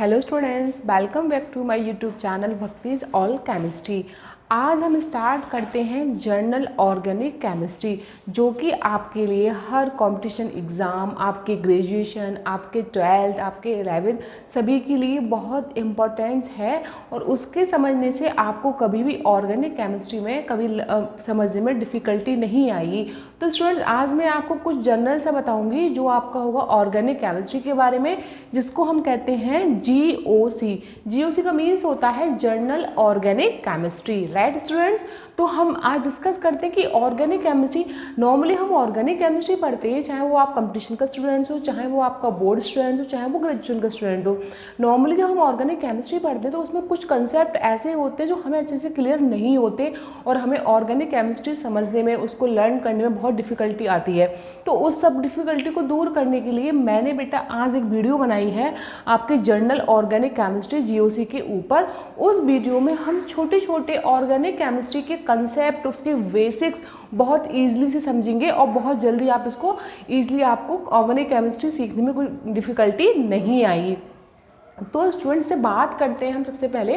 Hello students, welcome back to my YouTube channel भक्तिज all chemistry. आज हम start करते हैं जर्नल ऑर्गेनिक केमिस्ट्री, जो कि आपके लिए हर कंपटीशन एग्ज़ाम, आपके ग्रेजुएशन, आपके 12th, आपके 11th सभी के लिए बहुत इम्पोर्टेंट है। और उसके समझने से आपको कभी भी ऑर्गेनिक केमिस्ट्री में कभी समझने में डिफ़िकल्टी नहीं आएगी। तो स्टूडेंट्स, आज मैं आपको कुछ जर्नल सा बताऊंगी जो आपका होगा ऑर्गेनिक केमिस्ट्री के बारे में, जिसको हम कहते हैं GOC। GOC का मीन्स होता है journal organic chemistry, right students. तो हम आज डिस्कस करते हैं कि ऑर्गेनिक केमिस्ट्री, नॉर्मली हम ऑर्गेनिक केमिस्ट्री पढ़ते हैं, चाहे वो आप कंपटीशन का स्टूडेंट्स हो, चाहे वो आपका बोर्ड स्टूडेंट हो, चाहे वो ग्रेजुएशन का स्टूडेंट हो। नॉर्मली जब हम ऑर्गेनिक केमिस्ट्री पढ़ते हैं तो उसमें कुछ कंसेप्ट ऐसे होते हैं जो हमें अच्छे से क्लियर नहीं होते और हमें ऑर्गेनिक केमिस्ट्री समझने में, उसको लर्न करने में बहुत डिफ़िकल्टी आती है। तो उस सब डिफ़िकल्टी को दूर करने के लिए मैंने बेटा आज एक वीडियो बनाई है आपके जर्नल ऑर्गेनिक केमिस्ट्री GOC के ऊपर। उस वीडियो में हम छोटे छोटे ऑर्गेनिक केमिस्ट्री के कंसेप्ट, उसके बेसिक्स बहुत ईजिली से समझेंगे और बहुत जल्दी आप इसको ईजिली, आपको ऑर्गेनिक केमिस्ट्री सीखने में कोई डिफ़िकल्टी नहीं आई। तो स्टूडेंट से बात करते हैं हम सबसे पहले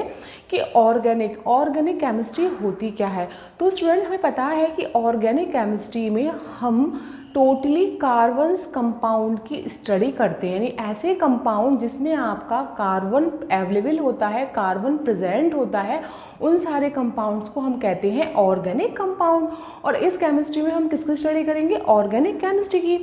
कि ऑर्गेनिक केमिस्ट्री होती क्या है। तो स्टूडेंट्स, हमें पता है कि ऑर्गेनिक केमिस्ट्री में हम टोटली कार्बन्स कंपाउंड की स्टडी करते हैं, यानी ऐसे कंपाउंड जिसमें आपका कार्बन अवेलेबल होता है, कार्बन प्रेजेंट होता है, उन सारे कंपाउंड्स को हम कहते हैं ऑर्गेनिक कंपाउंड। और इस केमिस्ट्री में हम किसकी स्टडी करेंगे? ऑर्गेनिक केमिस्ट्री की।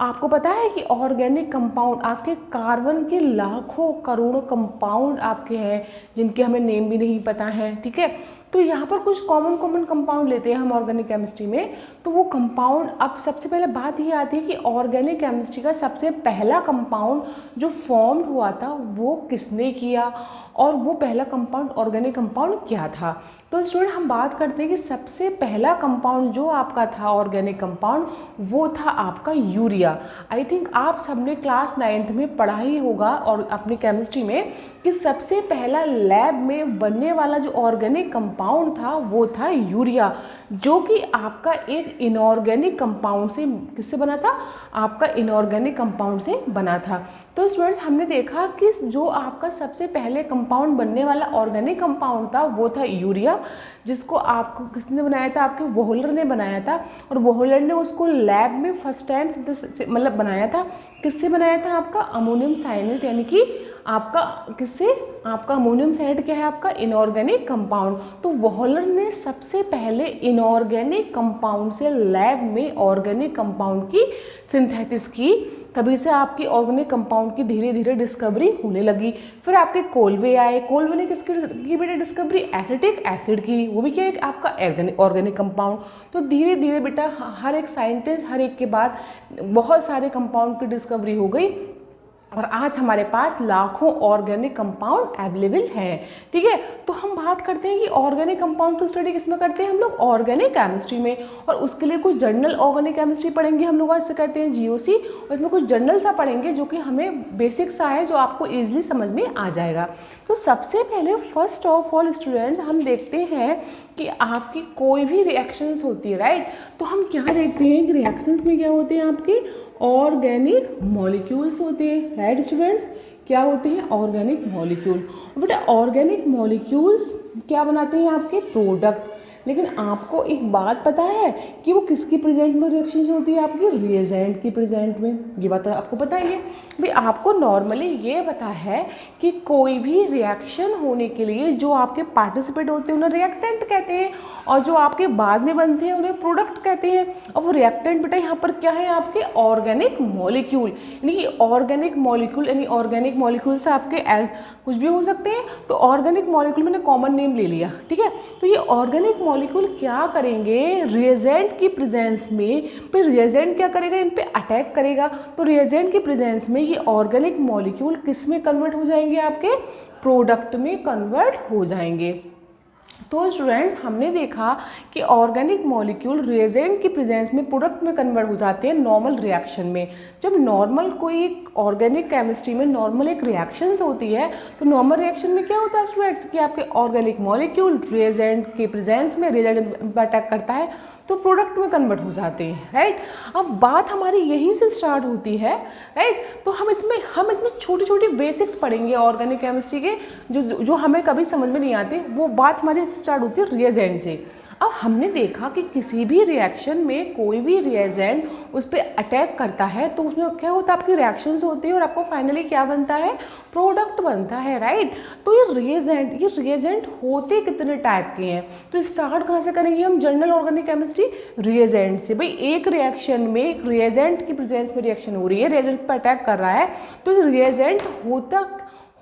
आपको पता है कि ऑर्गेनिक कंपाउंड आपके कार्बन के लाखों करोड़ों कंपाउंड आपके हैं, जिनके हमें नेम भी नहीं पता है, ठीक है। तो यहाँ पर कुछ कॉमन कंपाउंड लेते हैं हम ऑर्गेनिक केमिस्ट्री में। तो वो कंपाउंड, अब सबसे पहले बात ये आती है कि ऑर्गेनिक केमिस्ट्री का सबसे पहला कंपाउंड जो फॉर्म हुआ था वो किसने किया, और वो पहला कंपाउंड ऑर्गेनिक कंपाउंड क्या था। तो स्टूडेंट, हम बात करते हैं कि सबसे पहला कंपाउंड जो आपका था ऑर्गेनिक कंपाउंड, वो था आपका यूरिया। आई थिंक आप सबने क्लास 9th में पढ़ा ही होगा और अपनी केमिस्ट्री में कि सबसे पहला लैब में बनने वाला जो ऑर्गेनिक कंपाउंड था वो था यूरिया, जो कि आपका एक इनऑर्गेनिक कंपाउंड से, किससे बना था? आपका इनऑर्गेनिक कंपाउंड से बना था। तो स्टूडेंट्स, हमने देखा कि जो आपका सबसे पहले कंपाउंड बनने वाला ऑर्गेनिक कंपाउंड था वो था यूरिया, जिसको आपको किसने बनाया था? आपके वोहलर ने बनाया था। और वोहलर ने उसको लैब में फर्स्ट टाइम मतलब बनाया था। किससे बनाया था? आपका अमोनियम साइनेट, यानी कि आपका किससे? आपका अमोनियम साइनेट क्या है? आपका इनऑर्गेनिक कंपाउंड। तो वोहलर ने सबसे पहले इनऑर्गेनिक कंपाउंड से लैब में ऑर्गेनिक कंपाउंड की सिंथेसिस की, तभी से आपकी ऑर्गेनिक कंपाउंड की धीरे धीरे डिस्कवरी होने लगी। फिर आपके कोल्वे आए। कोल्वे ने किसकी बेटा डिस्कवरी? एसिटिक एसिड की। वो भी क्या है? आपका ऑर्गेनिक कंपाउंड। तो धीरे धीरे बेटा हर एक साइंटिस्ट, हर एक के बाद बहुत सारे कंपाउंड की डिस्कवरी हो गई और आज हमारे पास लाखों ऑर्गेनिक कंपाउंड अवेलेबल हैं, ठीक है। तो हम बात करते हैं कि ऑर्गेनिक कंपाउंड की स्टडी किसमें करते हैं हम लोग? ऑर्गेनिक केमिस्ट्री में। और उसके लिए कुछ जर्नल ऑर्गेनिक केमिस्ट्री पढ़ेंगे हम लोग, आज से कहते हैं GOC। और इसमें कुछ जर्नल सा पढ़ेंगे जो कि हमें बेसिक सा है, जो आपको ईजिली समझ में आ जाएगा। तो सबसे पहले फर्स्ट ऑफ ऑल स्टूडेंट्स, हम देखते हैं कि आपकी कोई भी रिएक्शंस होती है, राइट। तो हम क्या देखते हैं कि रिएक्शंस में क्या होते हैं? आपके ऑर्गेनिक मॉलिक्यूल्स होते हैं, राइट स्टूडेंट्स। क्या होते हैं? Organic molecule. और बेटा ऑर्गेनिक मॉलिक्यूल्स क्या बनाते हैं? आपके प्रोडक्ट। लेकिन आपको एक बात पता है कि वो किसकी प्रेजेंट में रिएक्शन होती है? आपकी रिएजेंट की प्रेजेंट में। ये बात आपको पता ही है भाई। आपको नॉर्मली ये पता है कि कोई भी रिएक्शन होने के लिए जो आपके पार्टिसिपेट होते हैं उन्हें रिएक्टेंट कहते हैं, और जो आपके बाद में बनते हैं उन्हें प्रोडक्ट कहते हैं। और वो रिएक्टेंट बेटा यहाँ पर क्या है? आपके ऑर्गेनिक मॉलिक्यूल। यानी कि ऑर्गेनिक मॉलिक्यूल, यानी ऑर्गेनिक मॉलिक्यूल से आपके कुछ भी हो सकते हैं। तो ऑर्गेनिक मॉलिक्यूल मैंने कॉमन नेम ले लिया, ठीक है। तो ये ऑर्गेनिक मॉलिक्यूल क्या करेंगे? रिएजेंट की प्रेजेंस में, फिर रिएजेंट क्या करेगा? इन पे अटैक करेगा। तो रिएजेंट की प्रेजेंस में ये ऑर्गेनिक मॉलिक्यूल किस में कन्वर्ट हो जाएंगे? आपके प्रोडक्ट में कन्वर्ट हो जाएंगे। तो स्टूडेंट्स हमने देखा कि ऑर्गेनिक मॉलिक्यूल रिएजेंट की प्रेजेंस में प्रोडक्ट में कन्वर्ट हो जाते हैं नॉर्मल रिएक्शन में। जब नॉर्मल कोई ऑर्गेनिक केमिस्ट्री में नॉर्मल एक रिएक्शंस होती है तो नॉर्मल रिएक्शन में क्या होता है स्टूडेंट्स कि आपके ऑर्गेनिक मॉलिक्यूल रिएजेंट की प्रेजेंस में रिएजेंट अटैक करता है तो प्रोडक्ट में कन्वर्ट हो जाते हैं, राइट। अब बात हमारी यहीं से स्टार्ट होती है, राइट। तो हम इसमें छोटी छोटी बेसिक्स पढ़ेंगे ऑर्गेनिक केमिस्ट्री के जो हमें कभी समझ में नहीं आती। वो बात हमारी स्टार्ट होती है रिएजेंट से। अब हमने देखा कि किसी भी रिएक्शन में कोई भी रिएजेंट उस पर अटैक करता है तो उसमें क्या होता है, आपकी रिएक्शंस होती है और आपको फाइनली क्या बनता है, प्रोडक्ट बनता है, राइट। तो ये रिएजेंट होते कितने टाइप के हैं, तो स्टार्ट कहाँ से करेंगे हम, जनरल ऑर्गेनिक केमिस्ट्री रिएजेंट से। भाई एक रिएक्शन में एक रिएजेंट की प्रेजेंस में रिएक्शन हो रही है, रिएजेंट्स पर अटैक कर रहा है, तो रिएजेंट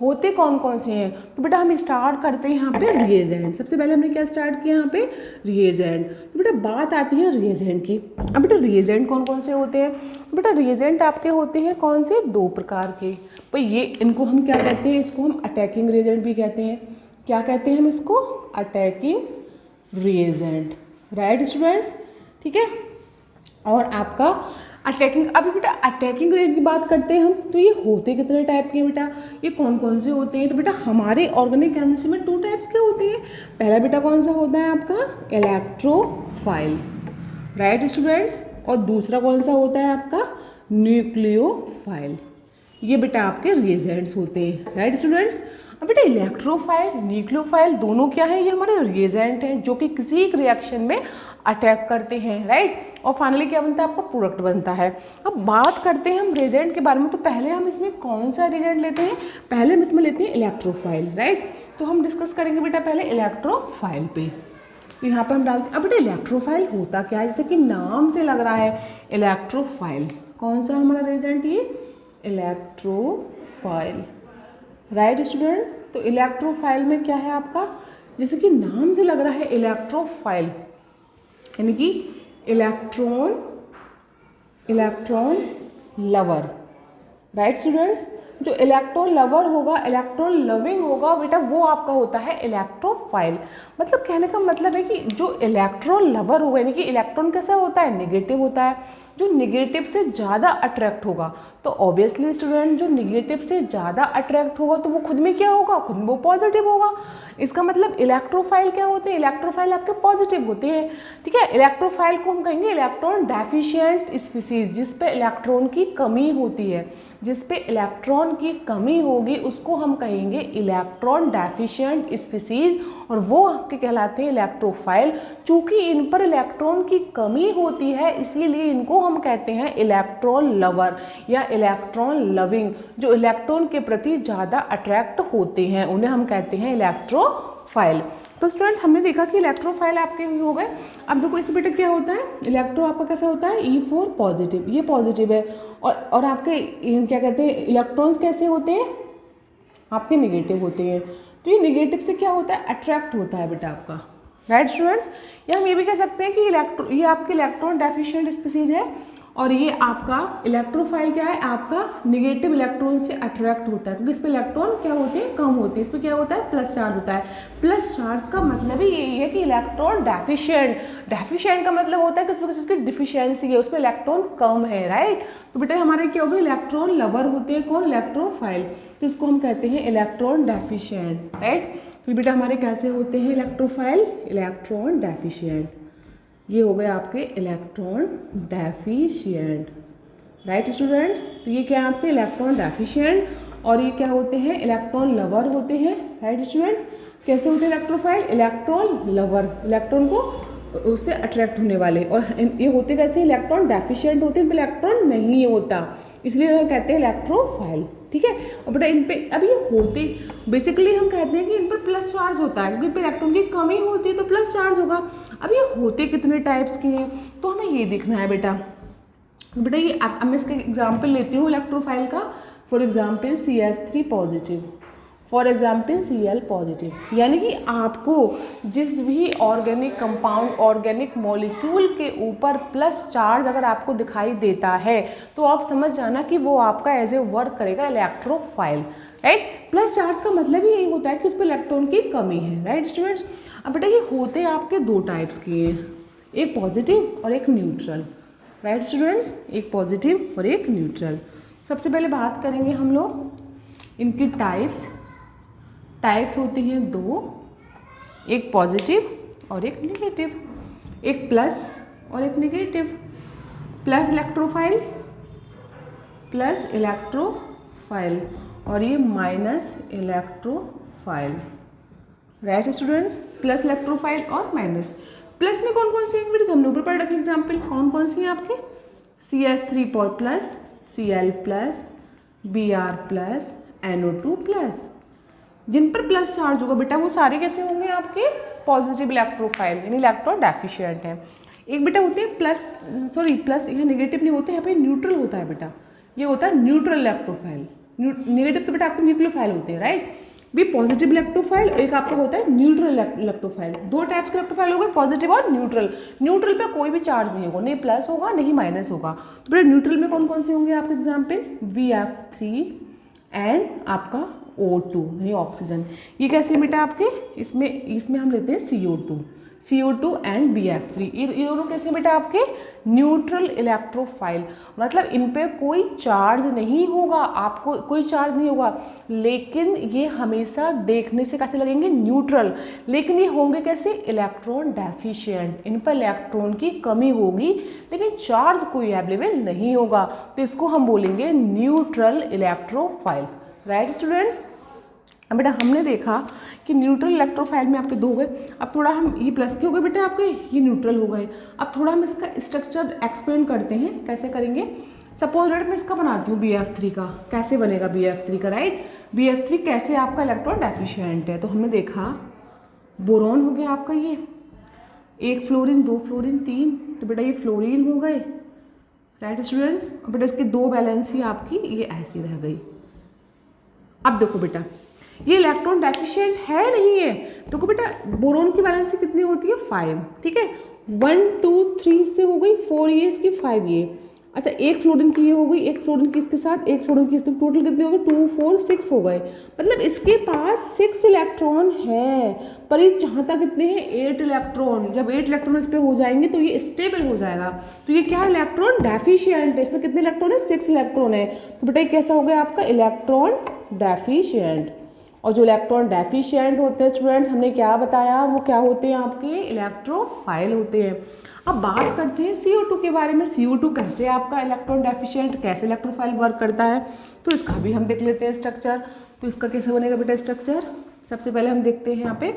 होते कौन कौन से हैं। तो बेटा हम स्टार्ट करते हैं यहाँ पे रिएजेंट। सबसे पहले हमने क्या स्टार्ट किया यहाँ पे, रिएजेंट। तो बेटा बात आती है रिएजेंट की। अब बेटा रिएजेंट कौन कौन से होते हैं, तो बेटा रिएजेंट आपके होते हैं कौन से, 2 प्रकार के। भाई ये इनको हम क्या कहते हैं, इसको हम अटैकिंग रिएजेंट भी कहते हैं। क्या कहते हैं हम इसको, अटैकिंग रिएजेंट, राइट स्टूडेंट्स, ठीक है। और आपका अटैकिंग, अभी बेटा अटैकिंग रेट की बात करते हैं हम, तो ये होते कितने टाइप के हैं बेटा, ये कौन कौन से होते हैं। तो बेटा हमारे ऑर्गेनिक केमिस्ट्री में 2 टाइप्स के होते हैं। पहला बेटा कौन सा होता है आपका, इलेक्ट्रोफाइल, राइट स्टूडेंट्स। और दूसरा कौन सा होता है आपका, न्यूक्लियोफाइल। ये बेटा आपके रिएजेंट्स होते हैं, राइट स्टूडेंट्स। अब बेटा इलेक्ट्रोफाइल न्यूक्लियोफाइल दोनों क्या है, ये हमारे रिएजेंट हैं जो कि किसी एक रिएक्शन में अटैक करते हैं, राइट। और फाइनली क्या बनता है, आपका प्रोडक्ट बनता है। अब बात करते हैं हम रिएजेंट के बारे में। तो पहले हम इसमें कौन सा रिएजेंट लेते हैं, पहले हम इसमें लेते हैं इलेक्ट्रोफाइल, राइट। तो हम डिस्कस करेंगे बेटा पहले इलेक्ट्रोफाइल पे। तो यहाँ पर हम डालते हैं, अब बेटा इलेक्ट्रोफाइल होता क्या है, जैसे कि नाम से लग रहा है इलेक्ट्रोफाइल। कौन सा हमारा रिएजेंट, ये इलेक्ट्रोफाइल, राइट स्टूडेंट्स। तो इलेक्ट्रोफाइल में क्या है आपका, जैसे कि नाम से लग रहा है इलेक्ट्रोफाइल, यानी कि इलेक्ट्रॉन लवर, राइट स्टूडेंट्स। जो इलेक्ट्रॉन लवर होगा, इलेक्ट्रॉन लविंग होगा बेटा, वो आपका होता है इलेक्ट्रोफाइल। मतलब कहने का मतलब है कि जो इलेक्ट्रॉन लवर होगा, यानी कि इलेक्ट्रॉन कैसा होता है, नेगेटिव होता है, जो निगेटिव से ज़्यादा अट्रैक्ट होगा। तो ऑब्वियसली स्टूडेंट जो निगेटिव से ज़्यादा अट्रैक्ट होगा तो वो खुद में क्या होगा, खुद में वो पॉजिटिव होगा। इसका मतलब इलेक्ट्रोफाइल क्या होते हैं, इलेक्ट्रोफाइल आपके पॉजिटिव होते हैं, ठीक है। इलेक्ट्रोफाइल को हम कहेंगे इलेक्ट्रॉन डेफिशिएंट स्पीसीज, जिस पे इलेक्ट्रॉन की कमी होती है, जिस पे इलेक्ट्रॉन की कमी होगी उसको हम कहेंगे इलेक्ट्रॉन डेफिशिएंट स्पीसीज, और वो आपके कहलाते हैं इलेक्ट्रोफाइल। चूँकि इन पर इलेक्ट्रॉन की कमी होती है इसीलिए इनको हम कहते हैं इलेक्ट्रॉन लवर या इलेक्ट्रॉन लविंग। जो इलेक्ट्रॉन के प्रति ज़्यादा अट्रैक्ट होते हैं उन्हें हम कहते हैं इलेक्ट्रोफाइल। तो स्टूडेंट्स हमने देखा कि इलेक्ट्रोफाइल आपके हो गए। अब देखो इसमें बेटा क्या होता है, इलेक्ट्रो आपका कैसा होता है, E4 पॉजिटिव, ये पॉजिटिव है। और आपके क्या कहते हैं, इलेक्ट्रॉन्स कैसे होते हैं, आपके निगेटिव होते हैं। तो ये निगेटिव से क्या होता है, अट्रैक्ट होता है बेटा आपका, राइट स्टूडेंट्स। या हम ये भी कह सकते हैं कि ये आपके इलेक्ट्रॉन डेफिशिएंट स्पीसीज है, और ये आपका इलेक्ट्रोफाइल क्या है, आपका निगेटिव इलेक्ट्रॉन से अट्रैक्ट होता है, क्योंकि इस पर इलेक्ट्रॉन क्या होते हैं, कम होते हैं। इस पर क्या होता है, प्लस चार्ज होता है। प्लस चार्ज का मतलब ही यही है कि इलेक्ट्रॉन डेफिशिएंट का मतलब होता है कि उसमें किसी की डिफिशियंसी है, उसमें इलेक्ट्रॉन कम है, राइट। तो बेटा हमारे क्या होगा, इलेक्ट्रॉन लवर होते हैं कौन, इलेक्ट्रोफाइल, तो इसको हम कहते हैं इलेक्ट्रॉन डेफिशिएंट, राइट। फिर बेटा हमारे कैसे होते हैं इलेक्ट्रोफाइल, इलेक्ट्रॉन डेफिशिएंट। ये हो गए आपके इलेक्ट्रॉन डेफिशिएंट, राइट स्टूडेंट्स। तो ये क्या है आपके इलेक्ट्रॉन डेफिशिएंट, और ये क्या होते हैं, इलेक्ट्रॉन लवर होते हैं, राइट स्टूडेंट्स। कैसे होते हैं इलेक्ट्रोफाइल, इलेक्ट्रॉन लवर, इलेक्ट्रॉन को उससे अट्रैक्ट होने वाले। और ये होते कैसे, इलेक्ट्रॉन डेफिशिएंट होते हैं, इन पर इलेक्ट्रॉन नहीं होता, इसलिए कहते हैं इलेक्ट्रोफाइल, ठीक है। और बेटा इन पे अब ये होते बेसिकली हम कहते हैं कि इन पर प्लस चार्ज होता है, क्योंकि इन पर इलेक्ट्रॉन की कमी होती है तो प्लस चार्ज होगा। अब ये होते कितने टाइप्स के हैं, तो हमें ये देखना है बेटा। बेटा ये अब मैं इसका एग्जाम्पल लेती हूँ इलेक्ट्रोफाइल का। For example CH3 positive, for example Cl positive. यानी कि आपको जिस भी ऑर्गेनिक कंपाउंड, ऑर्गेनिक मॉलिक्यूल के ऊपर प्लस चार्ज अगर आपको दिखाई देता है तो आप समझ जाना कि वो आपका एज ए वर्क करेगा इलेक्ट्रोफाइल, राइट। प्लस चार्ज का मतलब ही यही होता है कि उस पर इलेक्ट्रॉन की कमी है, राइट स्टूडेंट्स। अब बेटा ये होते आपके दो टाइप्स के हैं, एक पॉजिटिव और एक न्यूट्रल, राइट स्टूडेंट्स, एक पॉजिटिव और एक न्यूट्रल। सबसे पहले बात करेंगे हम लोग इनकी टाइप्स होती हैं दो, एक पॉजिटिव और एक नेगेटिव, एक प्लस और एक नेगेटिव, प्लस इलेक्ट्रोफाइल और ये minus electrophile, right students, plus electrophile और माइनस। प्लस में कौन कौन सी है बेटा, हमने ऊपर पढ़ रखे एग्जाम्पल, कौन कौन सी हैं आपके, CH3 plus, Cl plus, Br plus, NO2 plus. जिन पर प्लस चार्ज होगा बेटा वो सारे कैसे होंगे आपके पॉजिटिव इलेक्ट्रोफाइल यानी इलेक्ट्रॉन डेफिशिएंट है। एक बेटा होते हैं प्लस यहाँ नेगेटिव नहीं होते, यहाँ पे न्यूट्रल होता है बेटा, ये होता है न्यूट्रल इलेक्ट्रोफाइल। नेगेटिव तो बेटा आपके न्यूक्लियोफाइल होते हैं, राइट, भी पॉजिटिव इलेक्ट्रोफाइल, एक आपका होता है न्यूट्रल इलेक्ट्रोफाइल। दो टाइप्स के इलेक्ट्रोफाइल होगा, पॉजिटिव और न्यूट्रल। न्यूट्रल पे कोई भी चार्ज नहीं होगा, नहीं प्लस होगा नहीं माइनस होगा। तो बेटा न्यूट्रल में कौन कौन से होंगे आपके एग्जाम्पल, VF3 एंड आपका O2 यानी ऑक्सीजन। ये कैसे बेटा आपके, इसमें हम लेते हैं CO2 एंड BF3, ये दोनों कैसे बेटा आपके न्यूट्रल इलेक्ट्रोफाइल, मतलब इन पे कोई चार्ज नहीं होगा, आपको कोई चार्ज नहीं होगा, लेकिन ये हमेशा देखने से कैसे लगेंगे न्यूट्रल, लेकिन ये होंगे कैसे इलेक्ट्रॉन डेफिशिएंट, इन पर इलेक्ट्रॉन की कमी होगी लेकिन चार्ज कोई अवेलेबल नहीं होगा, तो इसको हम बोलेंगे न्यूट्रल इलेक्ट्रोफाइल, राइट स्टूडेंट्स। अब बेटा हमने देखा कि न्यूट्रल इलेक्ट्रोफाइल में आपके दो हो गए, अब थोड़ा हम ये प्लस के हो गए बेटा आपके, ये न्यूट्रल हो गए। अब थोड़ा हम इसका स्ट्रक्चर एक्सप्लेन करते हैं, कैसे करेंगे। सपोज दैट मैं इसका बनाती हूँ BF3 का, कैसे बनेगा BF3 का, राइट, BF3 कैसे आपका इलेक्ट्रॉन डेफिशिएंट है। तो हमने देखा बोरॉन हो गया आपका, ये एक फ्लोरीन, दो फ्लोरीन, तीन, तो बेटा ये फ्लोरीन हो गए, राइट स्टूडेंट्स। बेटा इसकी दो वैलेंसी आपकी ये ऐसी रह गई। अब देखो बेटा ये इलेक्ट्रॉन डेफिशिएंट है नहीं है, देखो बेटा बोरोन की वैलेंसी कितनी होती है 5, ठीक है, 1 2 3 से हो गई 4 ये इसकी 5 ये, अच्छा एक फ्लोरीन की ये हो गई, एक फ्लोरीन की इसके साथ, एक फ्लोरीन की इसके, टोटल कितने हो गए 2 4 6 हो गए, मतलब इसके पास 6 इलेक्ट्रॉन है, पर ये चाहता कितने हैं 8 इलेक्ट्रॉन। जब 8 इलेक्ट्रॉन इस पर हो जाएंगे तो ये स्टेबल हो जाएगा, तो ये क्या है इलेक्ट्रॉन डेफिशिएंट है, इसमें कितने इलेक्ट्रॉन है 6 इलेक्ट्रॉन है, तो बेटा ये कैसा हो गया आपका इलेक्ट्रॉन डेफिशिएंट। और जो इलेक्ट्रॉन डेफिशिएंट होते हैं स्टूडेंट्स हमने क्या बताया, वो क्या होते हैं आपके इलेक्ट्रोफाइल होते हैं। अब बात करते हैं CO2 के बारे में, CO2 कैसे आपका इलेक्ट्रॉन डेफिशिएंट, कैसे इलेक्ट्रोफाइल वर्क करता है, तो इसका भी हम देख लेते हैं स्ट्रक्चर। तो इसका कैसे बनेगा बेटा स्ट्रक्चर, सबसे पहले हम देखते हैं यहाँ पे,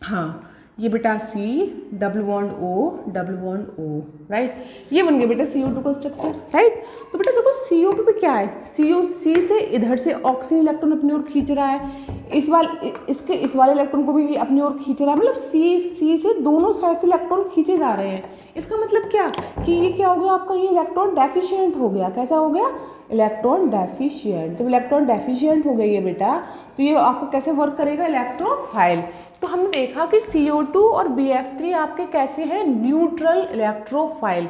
हाँ ये बेटा C double bond O, right, ये बन गया बेटा CO2 का स्ट्रक्चर, राइट। तो बेटा देखो CO पे क्या है, C से इधर से ऑक्सीजन इलेक्ट्रॉन अपनी ओर खींच रहा है, इस वाले इलेक्ट्रॉन को भी अपनी ओर खींच रहा है, मतलब C से दोनों साइड से इलेक्ट्रॉन खींचे जा रहे हैं। इसका मतलब क्या कि ये क्या हो गया आपका, ये इलेक्ट्रॉन डेफिशिएंट हो गया, कैसा हो गया इलेक्ट्रॉन डेफिशिएंट। तो इलेक्ट्रॉन डेफिशिएंट हो गई है बेटा, तो ये आपको कैसे वर्क करेगा इलेक्ट्रोफाइल। तो हमने देखा कि CO2 और BF3 आपके कैसे हैं न्यूट्रल इलेक्ट्रोफाइल,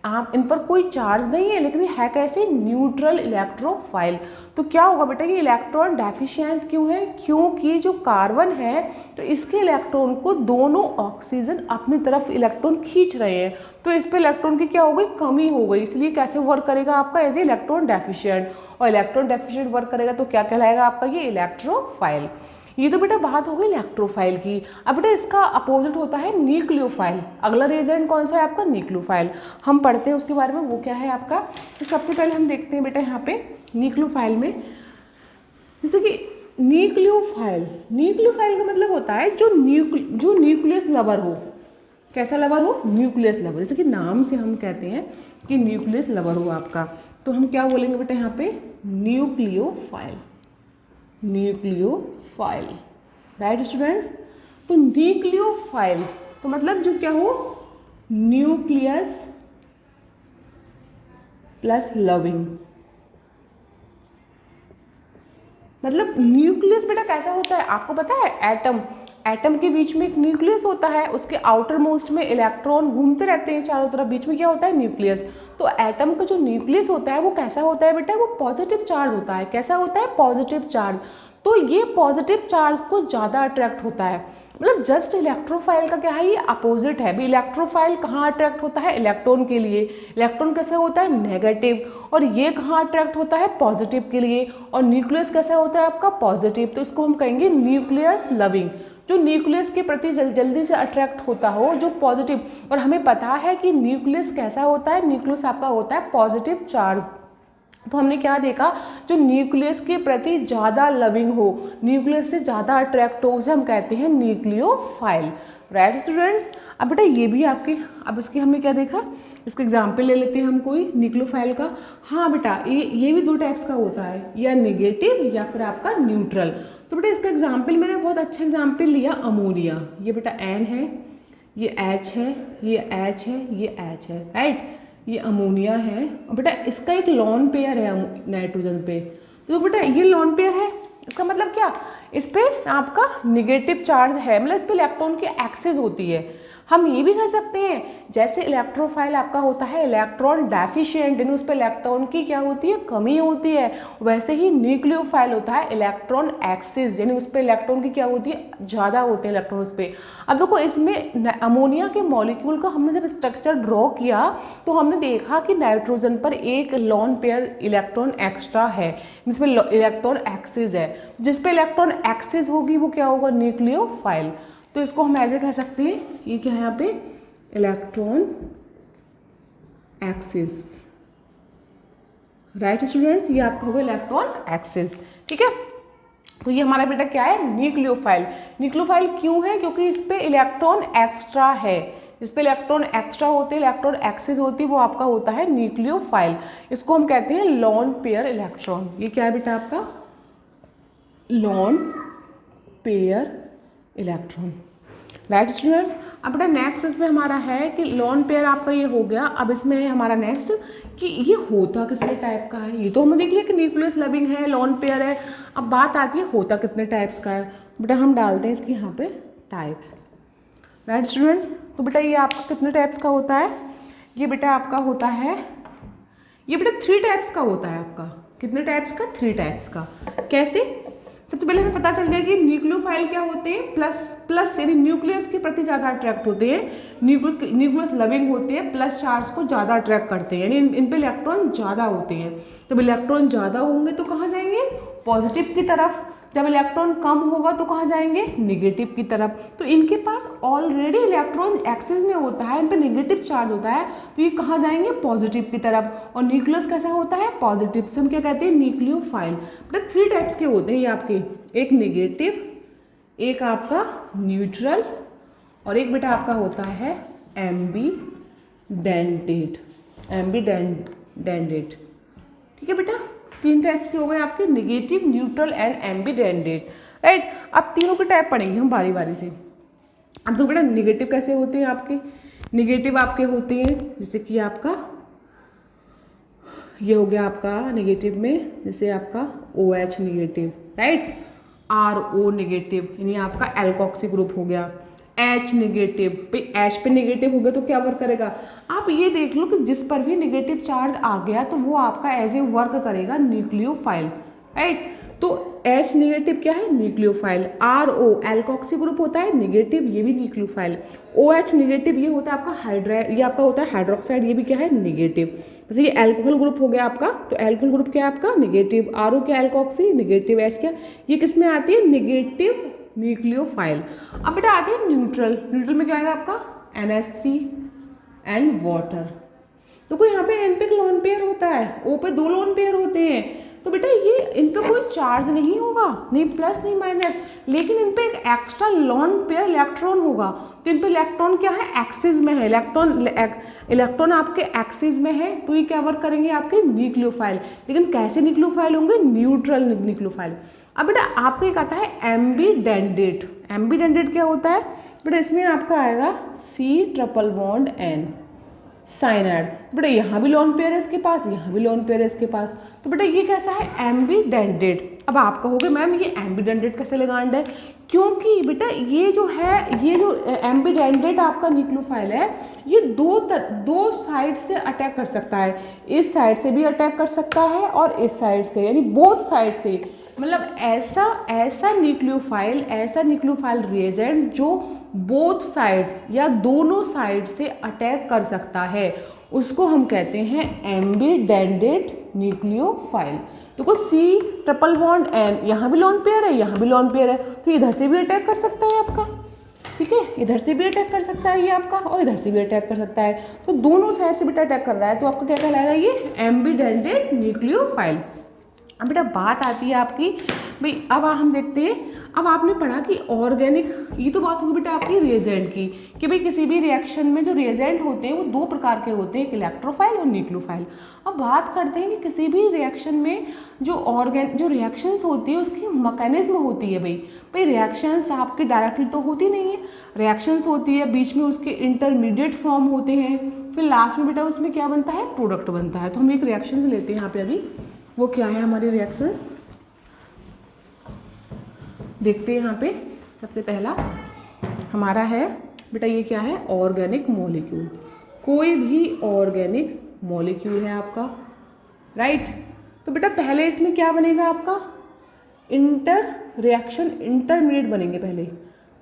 आप इन पर कोई चार्ज नहीं है लेकिन है कैसे न्यूट्रल इलेक्ट्रोफाइल। तो क्या होगा बेटा ये इलेक्ट्रॉन डेफिशिएंट क्यों है, क्योंकि जो कार्बन है तो इसके इलेक्ट्रॉन को दोनों ऑक्सीजन अपनी तरफ इलेक्ट्रॉन खींच रहे हैं, तो इस पे इलेक्ट्रॉन की क्या हो गई कमी हो गई, इसलिए कैसे वर्क करेगा आपका एज ए इलेक्ट्रॉन डेफिशिएंट। और इलेक्ट्रॉन डेफिशिएंट वर्क करेगा तो क्या कहलाएगा आपका ये इलेक्ट्रोफाइल। ये तो बेटा बात हो गई इलेक्ट्रोफाइल की। अब बेटा इसका अपोजिट होता है न्यूक्लियोफाइल, अगला रीजन कौन सा है आपका न्यूक्लियोफाइल, हम पढ़ते हैं उसके बारे में, वो क्या है आपका। तो सबसे पहले हम देखते हैं बेटा यहाँ पे न्यूक्लियोफाइल में, जैसे कि न्यूक्लियोफाइल का मतलब होता है जो न्यूक्लियस लवर हो, कैसा लवर हो न्यूक्लियस लवर, जैसे कि नाम से हम कहते हैं कि न्यूक्लियस लवर हो आपका, तो हम क्या बोलेंगे बेटा यहाँ पे न्यूक्लियोफाइल, राइट स्टूडेंट्स। तो न्यूक्लियोफाइल तो मतलब जो क्या हो न्यूक्लियस प्लस लविंग, मतलब न्यूक्लियस बेटा कैसा होता है आपको पता है, एटम के बीच में एक न्यूक्लियस होता है, उसके आउटर मोस्ट में इलेक्ट्रॉन घूमते रहते हैं चारों तरफ, बीच में क्या होता है न्यूक्लियस। तो एटम का जो न्यूक्लियस होता है वो कैसा होता है बेटा, वो पॉजिटिव चार्ज होता है, कैसा होता है पॉजिटिव चार्ज। तो ये पॉजिटिव चार्ज को ज़्यादा अट्रैक्ट होता है, मतलब जस्ट इलेक्ट्रोफाइल का क्या है, ये अपोजिट है। भी इलेक्ट्रोफाइल कहाँ अट्रैक्ट होता है, इलेक्ट्रॉन के लिए। इलेक्ट्रॉन कैसा होता है, नेगेटिव। और ये कहाँ अट्रैक्ट होता है, पॉजिटिव के लिए। और न्यूक्लियस कैसा होता है आपका, पॉजिटिव। तो इसको हम कहेंगे न्यूक्लियस लविंग, जो न्यूक्लियस के प्रति जल्दी से अट्रैक्ट होता हो, जो पॉजिटिव। और हमें पता है कि न्यूक्लियस कैसा होता है, न्यूक्लियस आपका होता है पॉजिटिव चार्ज। तो हमने क्या देखा, जो न्यूक्लियस के प्रति ज़्यादा लविंग हो, न्यूक्लियस से ज़्यादा अट्रैक्ट हो, उसे हम कहते हैं न्यूक्लियोफाइल। राइट स्टूडेंट्स, अब बेटा ये भी आपके, अब इसकी हमने क्या देखा, इसका एग्जाम्पल ले लेते हैं हम कोई न्यूक्लियोफाइल का। हाँ बेटा, ये भी दो टाइप्स का होता है, या नेगेटिव या फिर आपका न्यूट्रल। तो बेटा इसका एग्जाम्पल मैंने बहुत अच्छा एग्जाम्पल लिया, अमोनिया। ये बेटा N है, ये H है, ये H है, ये H है, राइट। ये अमोनिया है और बेटा इसका एक लॉन पेयर है नाइट्रोजन पे। तो बेटा ये लॉन पेयर है, इसका मतलब क्या, इस पे आपका निगेटिव चार्ज है, मतलब इस पे इलेक्ट्रॉन की एक्सेस होती है। हम ये भी कह सकते हैं, जैसे इलेक्ट्रोफाइल आपका होता है इलेक्ट्रॉन डेफिशिएंट, यानी उस पर इलेक्ट्रॉन की क्या होती है, कमी होती है। वैसे ही न्यूक्लियोफाइल होता है इलेक्ट्रॉन एक्सिस, यानी उस पर इलेक्ट्रॉन की क्या होती है, ज़्यादा होते हैं इलेक्ट्रॉन उस पर। अब देखो इसमें अमोनिया के मॉलिक्यूल का हमने जब स्ट्रक्चर ड्रॉ किया तो हमने देखा कि नाइट्रोजन पर एक लॉन पेयर इलेक्ट्रॉन एक्स्ट्रा है, इसमें इलेक्ट्रॉन एक्सिस है। जिस पे इलेक्ट्रॉन एक्सिस होगी वो क्या होगा, न्यूक्लियोफाइल। तो इसको हम ऐसे कह सकते हैं, ये क्या है यहाँ पे, इलेक्ट्रॉन एक्सिस। राइट स्टूडेंट्स, ये आपका होगा इलेक्ट्रॉन एक्सिस, ठीक है। तो ये हमारा बेटा क्या है, न्यूक्लियोफाइल। न्यूक्लियोफाइल क्यों है, क्योंकि इस पे इलेक्ट्रॉन एक्स्ट्रा है, इस पे इलेक्ट्रॉन एक्स्ट्रा होते हैं, इलेक्ट्रॉन एक्सिस होती है, वो आपका होता है न्यूक्लियोफाइल। इसको हम कहते हैं लॉन पेयर इलेक्ट्रॉन। ये क्या है बेटा आपका, lone pair electron. Right students, अब बेटा नेक्स्ट इसमें हमारा है कि लॉन पेयर आपका ये हो गया। अब इसमें है हमारा नेक्स्ट कि ये होता कितने टाइप का है। ये तो हमने देख लिया कि न्यूक्लियस लविंग है, लॉन पेयर है। अब बात आती है होता कितने टाइप्स का है। बेटा हम डालते हैं इसके यहाँ पे टाइप्स। राइट स्टूडेंट्स, तो बेटा ये आपका कितने टाइप्स का होता है, ये बेटा आपका होता है, ये बेटा 3 टाइप्स का होता है आपका। कितने टाइप्स का, 3 टाइप्स का। कैसे, सबसे पहले हमें पता चल गया कि न्यूक्लियोफाइल क्या होते हैं, प्लस यानी न्यूक्लियस के प्रति ज़्यादा अट्रैक्ट होते हैं, न्यूक्लियस लविंग होते हैं, प्लस चार्ज को ज़्यादा अट्रैक्ट करते हैं, यानी इन पे इलेक्ट्रॉन ज़्यादा होते हैं। जब इलेक्ट्रॉन ज़्यादा होंगे तो कहाँ जाएंगे, पॉजिटिव की तरफ। जब इलेक्ट्रॉन कम होगा तो कहाँ जाएंगे, निगेटिव की तरफ। तो इनके पास ऑलरेडी इलेक्ट्रॉन एक्सिस में होता है, इन पे निगेटिव चार्ज होता है, तो ये कहाँ जाएंगे, पॉजिटिव की तरफ। और न्यूक्लियस कैसा होता है, पॉजिटिव, से हम क्या कहते हैं, न्यूक्लियोफाइल। मतलब 3 टाइप्स के होते हैं ये आपके, एक निगेटिव, एक आपका न्यूट्रल, और एक बेटा आपका होता है एम्बीडेंटेड। एम्बीडेंटेड, ठीक है बेटा। 3 टाइप्स के हो गए आपके, निगेटिव, न्यूट्रल एंड एम्बीडेंटेड। राइट, अब तीनों के टाइप पढ़ेंगे हम बारी बारी से। अब तो बेटा निगेटिव कैसे होते हैं आपके, निगेटिव आपके होते हैं जैसे कि आपका ये हो गया आपका निगेटिव में, जैसे आपका OH negative, right, RO negative, यानी आपका एल्कोक्सी ग्रुप हो गया। H निगेटिव पे, H पे निगेटिव हो गया तो क्या वर्क करेगा, आप ये देख लो कि जिस पर भी निगेटिव चार्ज आ गया तो वो आपका एज ए वर्क करेगा न्यूक्लियोफाइल। राइट, तो H निगेटिव क्या है, न्यूक्लियोफाइल। RO एल्कोक्सी ग्रुप होता है निगेटिव, ये भी न्यूक्लियोफाइल। OH निगेटिव ये होता है आपका ये आपका होता है हाइड्रोक्साइड, ये भी क्या है, निगेटिव। जैसे ये एल्कोहल ग्रुप हो गया आपका, तो एल्कोहल ग्रुप क्या है आपका, निगेटिव। RO क्या, एल्कोक्सी, निगेटिव। H क्या, ये किस में आती है, निगेटिव न्यूक्लियोफाइल। अब बेटा आते हैं न्यूट्रल। न्यूट्रल में क्या आएगा आपका, NH3 एंड वाटर। तो कोई यहाँ पे N पे लोन पेयर होता है, O पे 2 लोन पेयर होते हैं, तो बेटा ये इन पे कोई चार्ज नहीं होगा, नहीं प्लस नहीं माइनस, लेकिन इन पे एक एक्स्ट्रा लोन पेयर इलेक्ट्रॉन होगा। तो इन पे इलेक्ट्रॉन क्या है, एक्सिस में है, इलेक्ट्रॉन आपके एक्सिस में है, तो ये क्या वर्क करेंगे आपके न्यूक्लियोफाइल। लेकिन कैसे न्यूक्लियोफाइल होंगे, न्यूट्रल न्यूक्लियोफाइल। अब बेटा आपको एक आता है एम्बीडेंटेड। एम्बीडेंटेड क्या होता है बेटा, इसमें आपका आएगा C∧N साइनाइड। बेटा यहाँ भी लोन पेयर है इसके पास, यहाँ भी लोन पेयर है इसके पास, तो बेटा ये कैसा है, एम्बीडेंटेड। अब आप कहोगे मैम ये एम्बीडेंटेड कैसे लगांड है, क्योंकि बेटा ये जो है, ये जो एम्बीडेंटेड आपका न्यूक्लियोफाइल है, ये दो साइड से अटैक कर सकता है। इस साइड से भी अटैक कर सकता है और इस साइड से, यानी बोथ साइड से। मतलब ऐसा ऐसा न्यूक्लियोफाइल रिएजेंट जो बोथ साइड या दोनों साइड से अटैक कर सकता है, उसको हम कहते हैं एम्बिडेंडेड न्यूक्लियोफाइल। देखो सी ट्रिपल बॉन्ड एन, यहाँ भी लोन पेयर है, यहाँ भी लोन पेयर है, तो इधर से भी अटैक कर सकता है आपका, ठीक है, इधर से भी अटैक कर सकता है ये आपका, और इधर से भी अटैक कर सकता है, तो दोनों साइड से बेटा अटैक कर रहा है, तो आपका क्या कहलाएगा ये एम्बिडेंडेड न्यूक्लियोफाइल। अब बेटा बात आती है आपकी भाई, अब हम देखते हैं, अब आपने पढ़ा कि ऑर्गेनिक, ये तो बात होगी बेटा आपकी रिएजेंट की, कि भाई किसी भी रिएक्शन में जो रिएजेंट होते हैं वो दो प्रकार के होते हैं, एक इलेक्ट्रोफाइल और न्यूक्लियोफाइल। अब बात करते हैं कि किसी भी रिएक्शन में जो रिएक्शंस होती है उसकी मैकेनिज्म होती है। भाई रिएक्शंस आपकी डायरेक्टली तो होती नहीं है, रिएक्शंस होती है, बीच में उसके इंटरमीडिएट फॉर्म होते हैं, फिर लास्ट में बेटा उसमें क्या बनता है, प्रोडक्ट बनता है। तो हम एक रिएक्शंस लेते हैं यहाँ पे अभी, वो क्या है हमारी रिएक्शंस, देखते हैं यहाँ पे। सबसे पहला हमारा है बेटा, ये क्या है, ऑर्गेनिक मॉलिक्यूल, कोई भी ऑर्गेनिक मॉलिक्यूल है आपका, राइट। तो बेटा पहले इसमें क्या बनेगा आपका, रिएक्शन इंटरमीडिएट बनेंगे,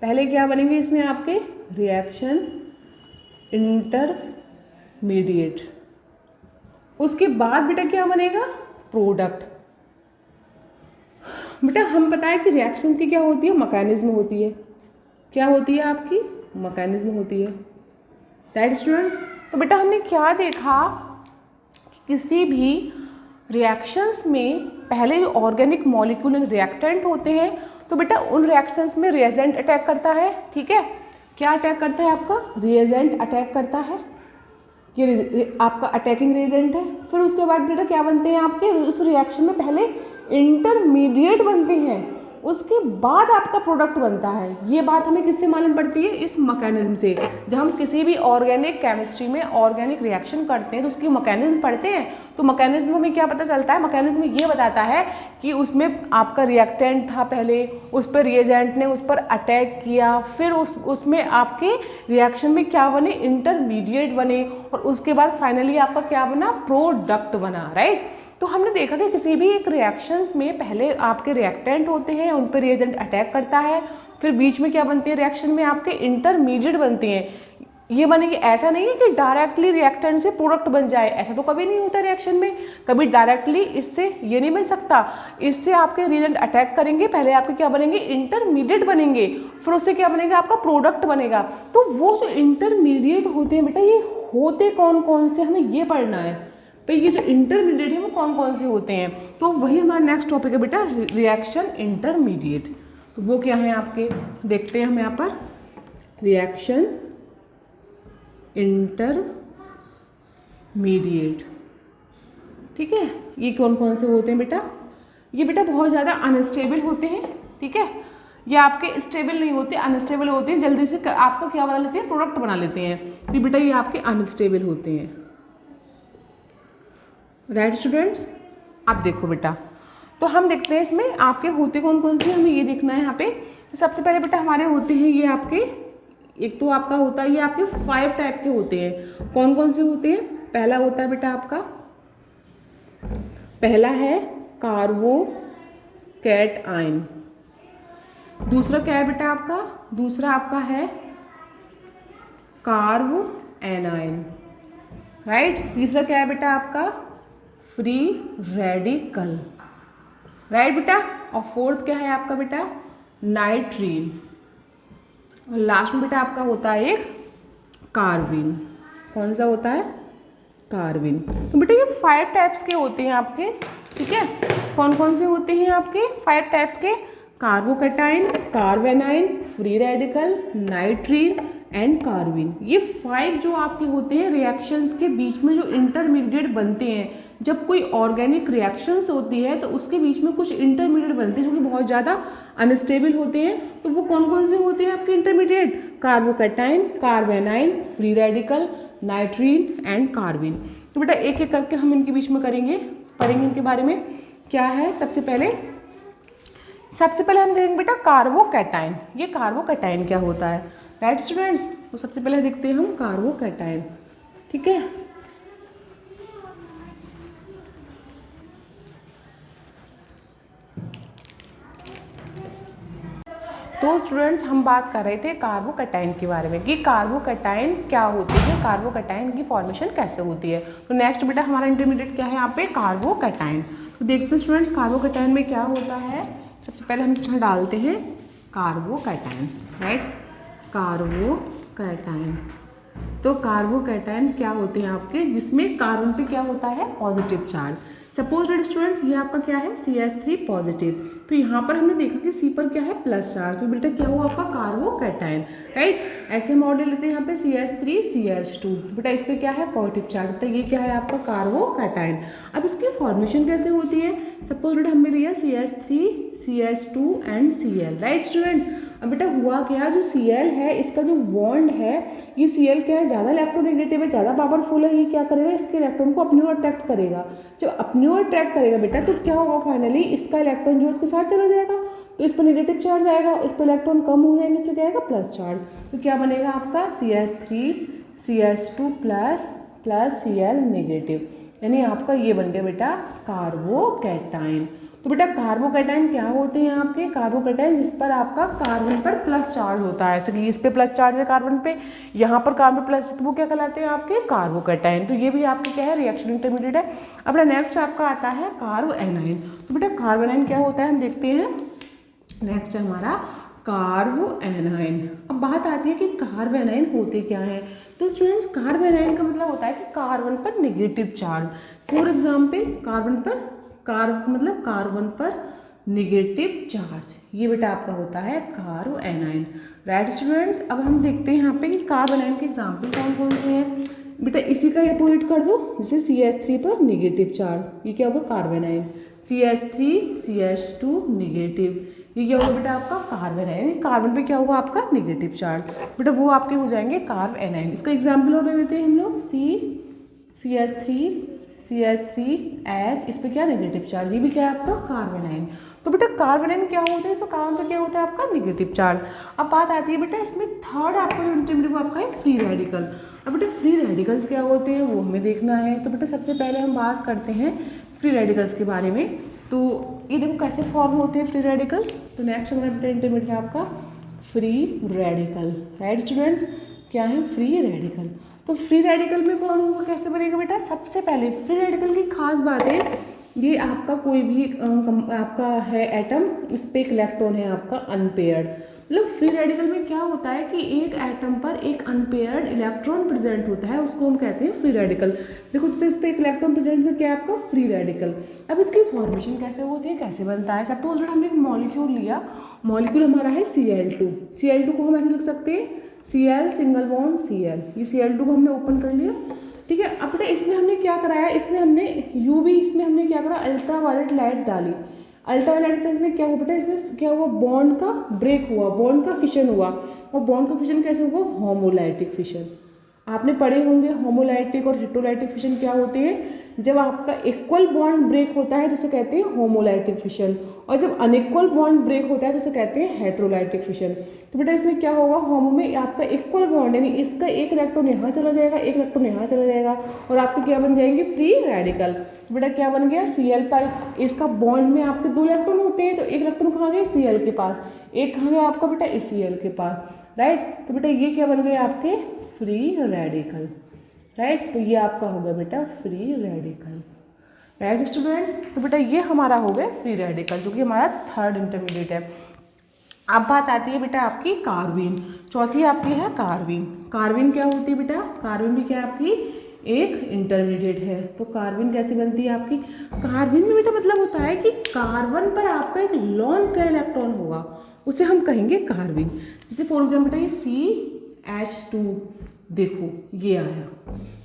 पहले क्या बनेंगे इसमें आपके रिएक्शन इंटरमीडिएट, उसके बाद बेटा क्या बनेगा, प्रोडक्ट। बेटा हम पता है कि रिएक्शंस की क्या होती है, मैकेनिज्म होती है, क्या होती है आपकी, मैकेनिज्म होती है, राइट स्टूडेंट्स। तो बेटा हमने क्या देखा कि किसी भी रिएक्शंस में पहले जो ऑर्गेनिक मॉलिक्यूल रिएक्टेंट होते हैं, तो बेटा उन रिएक्शंस में रिएजेंट अटैक करता है, ठीक है, क्या अटैक करता है आपका, रिएजेंट अटैक करता है, ये आपका अटैकिंग रिएजेंट है। फिर उसके बाद बेटा क्या बनते हैं आपके, उस रिएक्शन में पहले इंटरमीडिएट बनते हैं, उसके बाद आपका प्रोडक्ट बनता है। ये बात हमें किससे मालूम पड़ती है, इस मैकेनिज्म से। जब हम किसी भी ऑर्गेनिक केमिस्ट्री में ऑर्गेनिक रिएक्शन करते हैं तो उसकी मैकेनिज्म पढ़ते हैं, तो मैकेनिज्म में क्या पता चलता है, मैकेनिज्म ये बताता है कि उसमें आपका रिएक्टेंट था पहले, उस पर रिएजेंट ने उस पर अटैक किया, फिर उसमें आपके रिएक्शन में क्या बने, इंटरमीडिएट बने, और उसके बाद फाइनली आपका क्या बना, प्रोडक्ट बना, राइट। तो हमने देखा कि किसी भी एक रिएक्शंस में पहले आपके रिएक्टेंट होते हैं, उन पर रिएजेंट अटैक करता है, फिर बीच में क्या बनती है, रिएक्शन में आपके इंटरमीडिएट बनती हैं, ये बनेगी। ऐसा नहीं है कि डायरेक्टली रिएक्टेंट से प्रोडक्ट बन जाए, ऐसा तो कभी नहीं होता रिएक्शन में, कभी डायरेक्टली इससे ये नहीं बन सकता, इससे आपके रिएजेंट अटैक करेंगे, पहले आपके क्या बनेंगे, इंटरमीडिएट बनेंगे, फिर उससे क्या बनेगा, आपका प्रोडक्ट बनेगा। तो वो जो इंटरमीडिएट होते हैं बेटा, ये होते कौन कौन से, हमें ये पढ़ना है भाई, ये जो इंटरमीडिएट है वो कौन कौन से होते हैं। तो वही हमारा नेक्स्ट टॉपिक है बेटा, रिएक्शन इंटरमीडिएट। तो वो क्या है आपके, देखते हैं हम यहाँ पर, रिएक्शन इंटरमीडिएट, ठीक है। ये कौन कौन से होते हैं बेटा, ये बेटा बहुत ज़्यादा अनस्टेबल होते हैं, ठीक है, ये आपके स्टेबल नहीं होते, अनस्टेबल होते हैं, जल्दी से आपका क्या बना लेते हैं, प्रोडक्ट बना लेते हैं, तो बेटा ये आपके अनस्टेबल होते हैं, राइट स्टूडेंट्स। अब देखो बेटा, तो हम देखते हैं इसमें आपके होते कौन कौन से, हमें ये देखना है यहाँ पे। सबसे पहले बेटा हमारे होते हैं ये आपके, एक तो आपका होता है ये आपके 5 टाइप के होते हैं, कौन कौन से होते हैं। पहला होता है बेटा आपका, पहला है कार्बोकैटायन, दूसरा क्या है बेटा आपका, दूसरा आपका है कार्बोएनायन, राइट। तीसरा क्या है बेटा आपका, फ्री रेडिकल, राइट बेटा। और फोर्थ क्या है आपका बेटा, नाइट्रीन, और लास्ट में बेटा आपका होता है एक कार्बिन। कौन सा होता है, कार्बिन। तो बेटा ये 5 टाइप्स के होते हैं आपके, ठीक है। कौन कौन से होते हैं आपके 5 टाइप्स के, carbocation, carbanion, free radical, nitrene and carbene. ये 5 जो आपके होते हैं रिएक्शंस के बीच में जो इंटरमीडिएट बनते हैं, जब कोई ऑर्गेनिक रिएक्शंस होती है तो उसके बीच में कुछ इंटरमीडिएट बनते हैं जो कि बहुत ज़्यादा अनस्टेबल होते हैं। तो वो कौन कौन से होते हैं आपके intermediate, carbocation, carbanion, free radical, nitrene and carbene. तो बेटा एक एक करके हम इनके बीच में पढ़ेंगे इनके बारे में क्या है। सबसे पहले हम देखेंगे बेटा कार्बोकैटायन। ये कार्बोकैटायन क्या होता है, राइट स्टूडेंट्स। तो सबसे पहले देखते हैं हम कार्बोकैटायन, ठीक है। तो स्टूडेंट्स हम बात कर रहे थे कार्बोकैटायन के बारे में कि कार्बोकैटायन क्या होती है, कार्बोकैटायन की फॉर्मेशन कैसे होती है। तो नेक्स्ट बेटा हमारा इंटरमीडिएट क्या है यहाँ पे, कार्बोकैटायन। तो देखते हैं स्टूडेंट्स कार्बोकैटायन में क्या होता है। सबसे पहले हम इसमें डालते हैं कार्बोकैटायन, राइट, कार्बोकैटायन। तो कार्बोकैटायन क्या होते हैं आपके, जिसमें कार्बन पे क्या होता है, positive charge. Suppose that students ये आपका क्या है, CH3 पॉजिटिव, तो यहाँ पर हमने देखा कि C पर क्या है, प्लस चार्ज, तो बेटा क्या हुआ आपका कार्बोकैटायन, राइट। ऐसे हम और ले लेते हैं यहाँ पे CH3 CH2, तो बेटा इस पर क्या है, पॉजिटिव चार्ज, तो ये क्या है आपका कार्बोकैटायन। अब इसकी फॉर्मेशन कैसे होती है। सपोज बेटा हमने लिया CH3 CH2 and Cl, right students. अब बेटा हुआ क्या, जो Cl है इसका जो बॉन्ड है, ये Cl क्या है, ज़्यादा इलेक्ट्रोनेगेटिव है, ज़्यादा पावरफुल है, ये क्या करेगा, इसके इलेक्ट्रॉन को अपनी ओर अट्रैक्ट करेगा। जब अपनी ओर अट्रैक्ट करेगा बेटा तो क्या होगा, फाइनली इसका इलेक्ट्रॉन जो इसके साथ चला जाएगा, तो इस पर नेगेटिव चार्ज आएगा, इस पर इलेक्ट्रॉन कम हो जाएंगे, इस पर क्या आएगा, प्लस चार्ज। तो क्या बनेगा आपका CH3 CH2 plus plus Cl negative, यानी आपका ये बन गया बेटा कार्बोकैटायन। तो बेटा कार्बोकैटायन क्या होते हैं आपके, कार्बोकैटायन जिस पर आपका कार्बन पर प्लस चार्ज होता है, जैसे इस पे प्लस चार्ज है कार्बन पे, यहाँ पर कार्बन प्लस, तो वो क्या कहलाते हैं आपके कार्बोकैटायन। तो ये भी आपके क्या है, रिएक्शन इंटरमीडिएट है। अब नेक्स्ट आपका आता है कार्बोएनाइन। तो बेटा कार्बोएनाइन क्या होता है हम देखते हैं। नेक्स्ट है हमारा कार्बोएनाइन। अब बात आती है कि कार्बोएनाइन होते क्या हैं। तो स्टूडेंट्स कार्बोएनाइन का मतलब होता है कि कार्बन पर negative charge. For example carbon पर नेगेटिव चार्ज, ये बेटा आपका होता है कार्बोएनाइन, राइट स्टूडेंट्स। अब हम देखते हैं यहाँ पे कि कार्बोएनाइन के एग्जाम्पल कौन कौन से हैं। बेटा इसी का अपोजिट कर दो, जैसे CH3 पर नेगेटिव चार्ज, ये क्या होगा कार्बोएनाइन, CH3 CH2 नेगेटिव, ये क्या होगा बेटा आपका कार्बोएनाइन, कार्बन पे क्या होगा आपका नेगेटिव चार्ज, बेटा वो आपके हो जाएंगे कार्बोएनाइन। इसका एग्जाम्पल और ले लेते हैं हम लोग, CH3H, इस पर क्या नेगेटिव चार्ज, ये भी क्या है आपका कार्बोएनाइन। तो बेटा कार्बोएनाइन क्या होता है, तो कार्बन पे क्या होता है आपका नेगेटिव चार्ज। अब बात आती है बेटा इसमें थर्ड आपका जो इंटरमीडिएट वो आपका है फ्री रेडिकल। अब बेटा फ्री रेडिकल्स क्या होते हैं वो हमें देखना है। तो बेटा सबसे पहले हम बात करते हैं फ्री रेडिकल्स के बारे में। तो ये देखो कैसे फॉर्म होते हैं फ्री रेडिकल। तो नेक्स्ट हमारा बेटा इंटरमीडिएट है आपका फ्री रेडिकल, राइट स्टूडेंट्स, क्या है फ्री रेडिकल। तो फ्री रेडिकल में कौन होगा, कैसे बनेगा बेटा। सबसे पहले फ्री रेडिकल की खास बात है, ये आपका कोई भी आपका है एटम, इस पे एक इलेक्ट्रॉन है आपका अनपेयर्ड। मतलब फ्री रेडिकल में क्या होता है कि एक एटम पर एक अनपेयर्ड इलेक्ट्रॉन प्रेजेंट होता है, उसको हम कहते हैं फ्री रेडिकल। देखो जैसे इस पे एक इलेक्ट्रॉन प्रेजेंट है, क्या है आपका फ्री रेडिकल। अब इसकी फॉर्मेशन कैसे होती है, कैसे बनता है। सपोज हमने एक मॉलिक्यूल लिया, मॉलिक्यूल हमारा है Cl2 को हम ऐसे लिख सकते हैं Cl सिंगल बॉन्ड Cl, ये Cl2 को हमने ओपन कर लिया, ठीक है। अब बेटा इसमें हमने क्या कराया, इसमें हमने UV, इसमें हमने क्या करा, अल्ट्रा वायलेट लाइट डाली। अल्ट्रा वायलेट इसमें क्या हुआ बेटा, इसमें क्या हुआ, बॉन्ड का ब्रेक हुआ, बॉन्ड का फिशन हुआ। और बॉन्ड का फिशन कैसे हुआ, होमोलाइटिक फिशन। आपने पढ़े होंगे होमोलाइटिक और हेटेरोलाइटिक फिशन क्या होते हैं। जब आपका इक्वल बॉन्ड ब्रेक होता है तो उसे कहते हैं होमोलाइटिक फिशन, और जब अनइक्वल बॉन्ड ब्रेक होता है तो उसे कहते हैं हेटेरोलाइटिक फिशन। तो बेटा इसमें क्या होगा, होमो में आपका इक्वल बॉन्ड, यानी इसका एक इलेक्ट्रॉन यहाँ चला जाएगा, एक इलेक्ट्रॉन यहाँ चला जाएगा, और आपके क्या बन जाएंगे फ्री रेडिकल। तो बेटा क्या बन गया, Cl पर इसका बॉन्ड में आपके 2 इलेक्ट्रॉन होते हैं, तो एक इलेक्ट्रॉन कहाँ गए Cl के पास, एक कहाँ गया आपका बेटा इस Cl के पास, राइट। तो बेटा ये क्या बन गए आपके फ्री रेडिकल, राइट। तो ये आपका हो गया बेटा फ्री रेडिकल, राइट स्टूडेंट्स। तो बेटा ये हमारा हो गया फ्री रेडिकल, जो कि हमारा थर्ड इंटरमीडिएट है। अब बात आती है बेटा आपकी कार्बीन, चौथी आपकी है कार्बीन। कार्बीन क्या होती है बेटा, कार्बीन भी क्या आपकी एक इंटरमीडिएट है। तो कार्बीन कैसे बनती है आपकी, कार्बीन में बेटा मतलब होता है कि कार्बन पर आपका एक लोन पेयर इलेक्ट्रॉन होगा, उसे हम कहेंगे कार्बीन। जैसे फॉर एग्जाम्पल ये CH2, देखो ये आया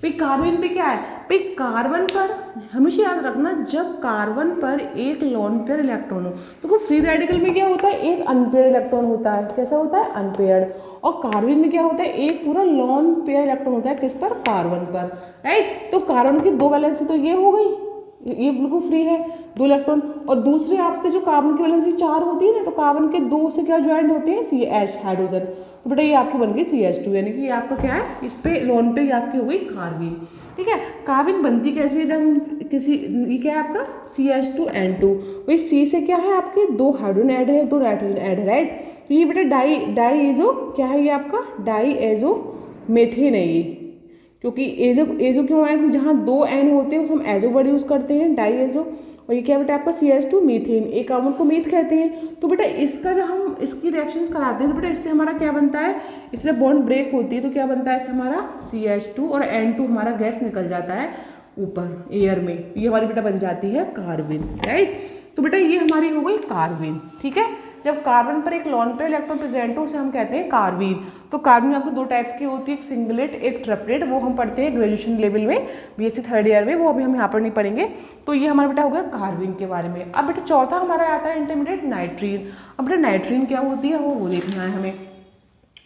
भाई, कार्बन पे क्या है भाई, कार्बन पर हमेशा याद रखना जब कार्बन पर एक लोन पेयर इलेक्ट्रॉन हो, तो फ्री रेडिकल में क्या होता है, एक अनपेयर्ड इलेक्ट्रॉन होता है। कैसा होता है, अनपेयर्ड। और कार्बन में क्या होता है, एक पूरा लोन पेयर इलेक्ट्रॉन होता है, किस पर, कार्बन पर, राइट। तो कार्बन की 2 वैलेंसी तो ये हो गई, ये बिल्कुल फ्री है 2 इलेक्ट्रॉन, और दूसरे आपके जो कार्बन की वैलेंसी 4 होती है ना, तो कार्बन के 2 से क्या ज्वाइंट होते हैं CH हाइड्रोजन। तो बेटा ये आपकी बन गई CH2, यानी कि ये आपका क्या है, इस पे लोन पे ये आपकी हो गई कार्बीन, ठीक है। कार्बीन बनती कैसे है, जब किसी, ये क्या है आपका CH2N2, वही C से क्या है आपके 2 हाइड्रोजन ऐड है, 2 नाइट्रोजन ऐड है, राइट। तो ये बेटा डाई एजो क्या है, ये आपका डाई एजो मेथेन है ये, क्योंकि एजो क्यों आया, क्योंकि जहाँ 2 N होते हैं उसे हम एजो वर्ड यूज़ करते हैं, डाई एजो। और ये क्या बेटा आपका CH2 मीथेन, एक कार्बन को मीथ कहते हैं। तो बेटा इसका जब हम इसकी रिएक्शंस कराते हैं तो बेटा इससे हमारा क्या बनता है, इससे बॉन्ड ब्रेक होती है तो क्या बनता है इससे हमारा CH2 और N2 हमारा गैस निकल जाता है ऊपर एयर में, ये हमारी बेटा बन जाती है कार्बन, राइट। तो बेटा ये हमारी हो गई कार्बन, ठीक है। जब कार्बन पर एक लॉन पेयर इलेक्ट्रॉन प्रेजेंट हो उसे हम कहते हैं कार्बीन। तो कार्बन में आपको 2 टाइप्स की होती है, एक सिंगलेट एक ट्रिपलेट, वो हम पढ़ते हैं ग्रेजुएशन लेवल में, BSc 3rd ईयर में, वो अभी हम यहाँ पर नहीं पढ़ेंगे। तो ये हमारा बेटा हो गया कार्बन के बारे में। अब बेटा चौथा हमारा आता है इंटरमीडिएट नाइट्रीन। अब बेटा नाइट्रीन क्या होती है वो देखना है हमें।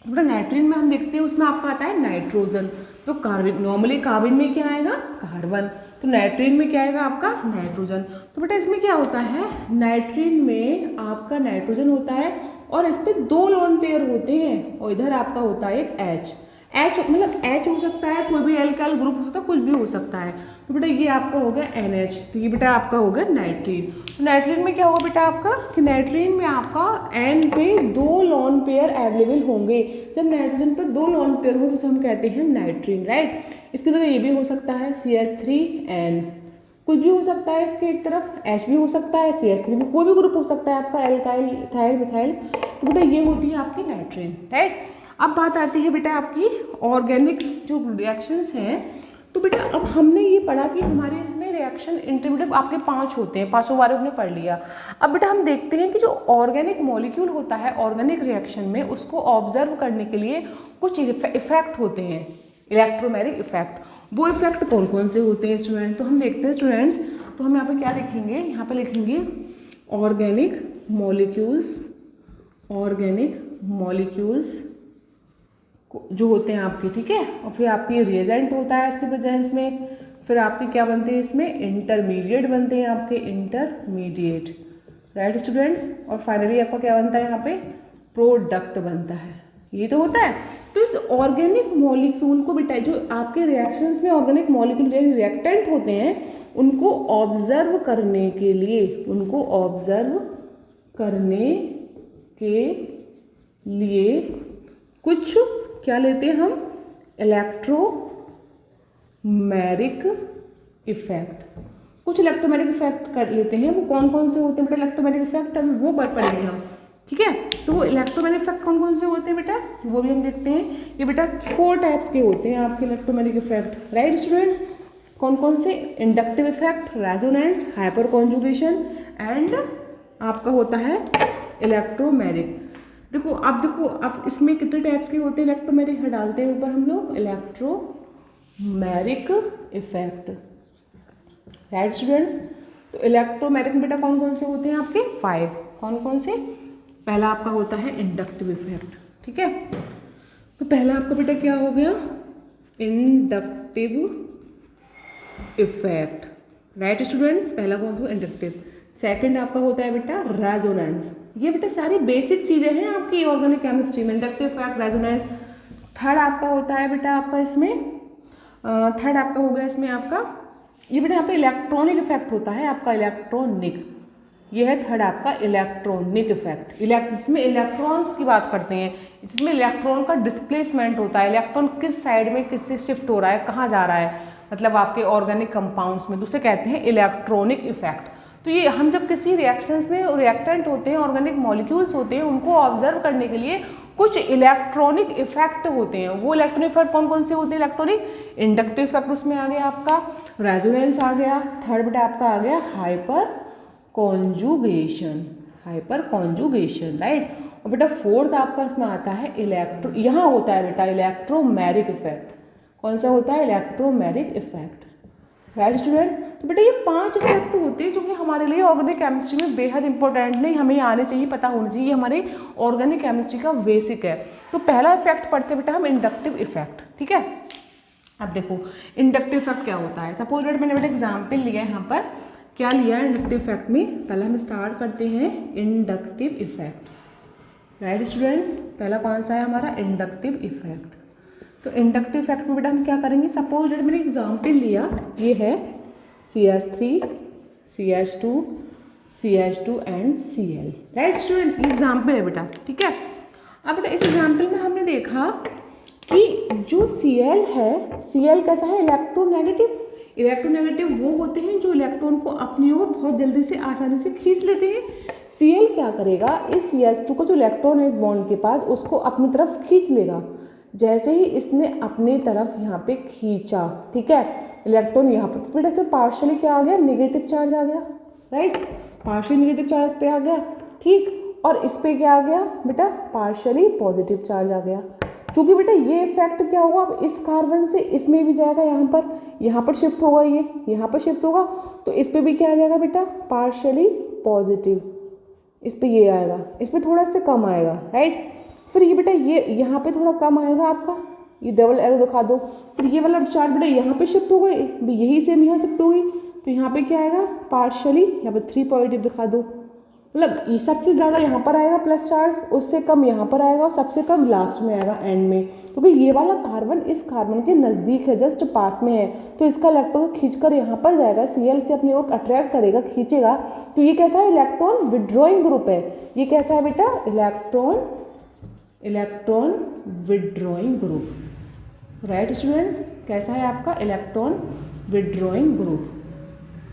बेटा नाइट्रीन में हम देखते हैं उसमें आपका आता है नाइट्रोजन। तो कार्बन, नॉर्मली कार्बन में क्या आएगा कार्बन, तो नाइट्रीन में क्या आएगा आपका नाइट्रोजन। तो बेटा इसमें क्या होता है, नाइट्रीन में आपका नाइट्रोजन होता है और इस पर 2 लोन पेयर होते हैं और इधर आपका होता है एक H मतलब H हो सकता है, कोई भी एल्काइल ग्रुप हो सकता है, कुछ भी हो सकता है। तो बेटा ये आपका हो गया NH, तो ये बेटा आपका हो गया नाइट्रीन। तो नाइट्रीन में क्या होगा बेटा आपका कि नाइट्रीन में आपका N पे 2 लोन पेयर अवेलेबल होंगे। जब नाइट्रोजन पे 2 लोन पेयर हो तो उसे हम कहते हैं नाइट्रीन, राइट। इसकी जगह ये भी हो सकता है CH3N, कुछ भी हो सकता है, इसके एक तरफ H भी हो सकता है, CH3 में कोई भी ग्रुप हो सकता है आपका एल्काइल इथाइल मिथाइल। तो बेटा ये होती है आपकी नाइट्रीन, राइट। अब बात आती है बेटा आपकी ऑर्गेनिक जो रिएक्शंस हैं। तो बेटा अब हमने ये पढ़ा कि हमारे इसमें रिएक्शन इंटरमीडिएट आपके 5 होते हैं, 5 बारे हमने पढ़ लिया। अब बेटा हम देखते हैं कि जो ऑर्गेनिक मॉलिक्यूल होता है ऑर्गेनिक रिएक्शन में, उसको ऑब्जर्व करने के लिए कुछ इफेक्ट होते हैं, इलेक्ट्रोमैग्नेटिक इफेक्ट। वो इफेक्ट कौन कौन से होते हैं स्टूडेंट, तो हम देखते हैं स्टूडेंट्स। तो हम यहाँ पे क्या लिखेंगे, यहाँ पे लिखेंगे ऑर्गेनिक मॉलिक्यूल्स जो होते हैं आपके, ठीक है। और फिर आपकी रिएजेंट होता है इसके प्रेजेंस में, फिर आपके क्या बनते हैं इसमें इंटरमीडिएट बनते हैं आपके, इंटरमीडिएट, राइट स्टूडेंट्स। और फाइनली आपका क्या बनता है यहाँ पे प्रोडक्ट बनता है, ये तो होता है। तो इस ऑर्गेनिक मॉलिक्यूल को बेटा जो आपके रिएक्शंस में ऑर्गेनिक मॉलिक्यूल रिएक्टेंट होते हैं उनको ऑब्जर्व करने के लिए कुछ क्या लेते हैं हम, इलेक्ट्रोमैग्नेटिक इफेक्ट, कुछ इलेक्ट्रोमैग्नेटिक इफेक्ट कर लेते हैं। वो कौन कौन से होते हैं बेटा इलेक्ट्रोमैग्नेटिक इफेक्ट, अभी वो पढ़ेंगे हम, ठीक है। तो वो इलेक्ट्रोमैग्नेटिक इफेक्ट कौन कौन से होते हैं बेटा, वो भी हम देखते हैं। ये बेटा 4 टाइप्स के होते हैं आपके इलेक्ट्रोमैग्नेटिक इफेक्ट, राइट स्टूडेंट्स। कौन कौन से, inductive effect, resonance, hyper conjugation and आपका होता है इलेक्ट्रोमैग्नेटिक। देखो अब इसमें कितने टाइप्स के होते हैं इलेक्ट्रोमैग्नेटिक, डालते हैं ऊपर हम लोग इलेक्ट्रोमैग्नेटिक इफेक्ट, राइट स्टूडेंट्स। तो इलेक्ट्रोमैग्नेटिक बेटा कौन कौन से होते हैं आपके 5, कौन कौन से। पहला आपका होता है इंडक्टिव इफेक्ट, ठीक है। तो पहला आपका बेटा क्या हो गया, इंडक्टिव इफेक्ट, राइट स्टूडेंट्स। पहला कौन सा इंडक्टिव। सेकंड आपका होता है बेटा रेजोनेंस। ये बेटा सारी बेसिक चीज़ें हैं आपकी ऑर्गेनिक केमिस्ट्री में, इंडक्टिव इफेक्ट, रेजोनेंस। थर्ड आपका होता है बेटा आपका इसमें, थर्ड आपका हो गया इसमें आपका, ये बेटा यहाँ पे इलेक्ट्रॉनिक इफेक्ट होता है आपका, इलेक्ट्रॉनिक, ये है थर्ड आपका इलेक्ट्रॉनिक इफेक्ट। जिसमें इलेक्ट्रॉन्स की बात करते हैं, जिसमें इलेक्ट्रॉन का डिस्प्लेसमेंट होता है, इलेक्ट्रॉन किस साइड में किससे शिफ्ट हो रहा है, कहाँ जा रहा है, मतलब आपके ऑर्गेनिक कंपाउंड्स में, तो उसे कहते हैं इलेक्ट्रॉनिक इफेक्ट। तो ये हम जब किसी रिएक्शंस में रिएक्टेंट होते हैं, ऑर्गेनिक मॉलिक्यूल्स होते हैं, उनको ऑब्जर्व करने के लिए कुछ इलेक्ट्रॉनिक इफेक्ट होते हैं। वो इलेक्ट्रॉनिक इफेक्ट कौन कौन से होते हैं, इलेक्ट्रॉनिक, इंडक्टिव इफेक्ट उसमें आ गया आपका, रेजोनेंस आ गया, थर्ड बेटा आपका आ गया हाइपर कॉन्जुगेशन, राइट। और बेटा फोर्थ आपका इसमें आता है यहाँ होता है बेटा इलेक्ट्रोमैग्नेटिक इफेक्ट। कौन सा होता है, इलेक्ट्रोमैग्नेटिक इफेक्ट, राइट स्टूडेंट। तो बेटा ये 5 इफेक्ट होते हैं जो कि हमारे लिए ऑर्गेनिक केमिस्ट्री में बेहद इंपॉर्टेंट नहीं, हमें आने चाहिए, पता होना चाहिए, ये हमारे ऑर्गेनिक केमिस्ट्री का बेसिक है। तो पहला इफेक्ट पढ़ते बेटा हम इंडक्टिव इफेक्ट, ठीक है। अब देखो इंडक्टिव इफेक्ट क्या होता है। सपोज मैंने बेटा एग्जाम्पल लिया है यहाँ पर, क्या लिया है इंडक्टिव इफेक्ट में। पहला हम स्टार्ट करते हैं इंडक्टिव इफेक्ट, राइट स्टूडेंट्स। पहला कौन सा है हमारा, इंडक्टिव इफेक्ट। तो इंडक्टिव इफेक्ट में बेटा हम क्या करेंगे, सपोज मैंने एग्जाम्पल लिया, ये है CH3, CH2 and Cl, right students, ये एग्जाम्पल है बेटा, ठीक है। अब बेटा इस एग्जाम्पल में हमने देखा कि जो Cl है, Cl कैसा है, इलेक्ट्रोनेगेटिव। इलेक्ट्रोनेगेटिव वो होते हैं जो इलेक्ट्रॉन को अपनी ओर बहुत जल्दी से आसानी से खींच लेते हैं। Cl क्या करेगा, इस CH2 का जो इलेक्ट्रॉन है इस बॉन्ड के पास, उसको अपनी तरफ खींच लेगा। जैसे ही इसने अपनी तरफ यहाँ पे खींचा, ठीक है, इलेक्ट्रॉन यहाँ पर, बेटा इसमें पार्शियली क्या आ गया, नेगेटिव चार्ज आ गया, राइट, पार्शियली नेगेटिव चार्ज पे आ गया, ठीक। और इस पे क्या आ गया बेटा, पार्शियली पॉजिटिव चार्ज आ गया। क्योंकि बेटा ये इफेक्ट क्या होगा, अब इस कार्बन से इसमें भी जाएगा, यहाँ पर शिफ्ट होगा, ये यहाँ पर शिफ्ट होगा, तो इस पे भी क्या आ जाएगा बेटा, पार्शियली पॉजिटिव, इस पे ये आएगा, इस पे थोड़ा सा कम आएगा, राइट। फिर ये बेटा ये यहाँ पे थोड़ा कम आएगा आपका, ये डबल एरो दिखा दो। फिर ये वाला चार्ज बेटा यहाँ पे शिफ्ट हो गई, यही सेम यहाँ शिफ्ट हो गई, तो यहाँ पे क्या आएगा, पार्शियली, यहाँ पे 3 पॉजिटिव दिखा दो। मतलब ये सबसे ज़्यादा यहाँ पर आएगा प्लस चार्ज, उससे कम यहाँ पर आएगा और सबसे कम लास्ट में आएगा एंड में, क्योंकि ये वाला कार्बन इस कार्बन के नज़दीक है, जस्ट पास में है, तो इसका इलेक्ट्रॉन खींचकर यहाँ पर जाएगा, Cl से अपनी ओर अट्रैक्ट करेगा, खींचेगा। तो ये कैसा है, इलेक्ट्रॉन विड्रॉइंग ग्रुप है। ये कैसा है बेटा, electron withdrawing group, right students, कैसा है आपका electron withdrawing group.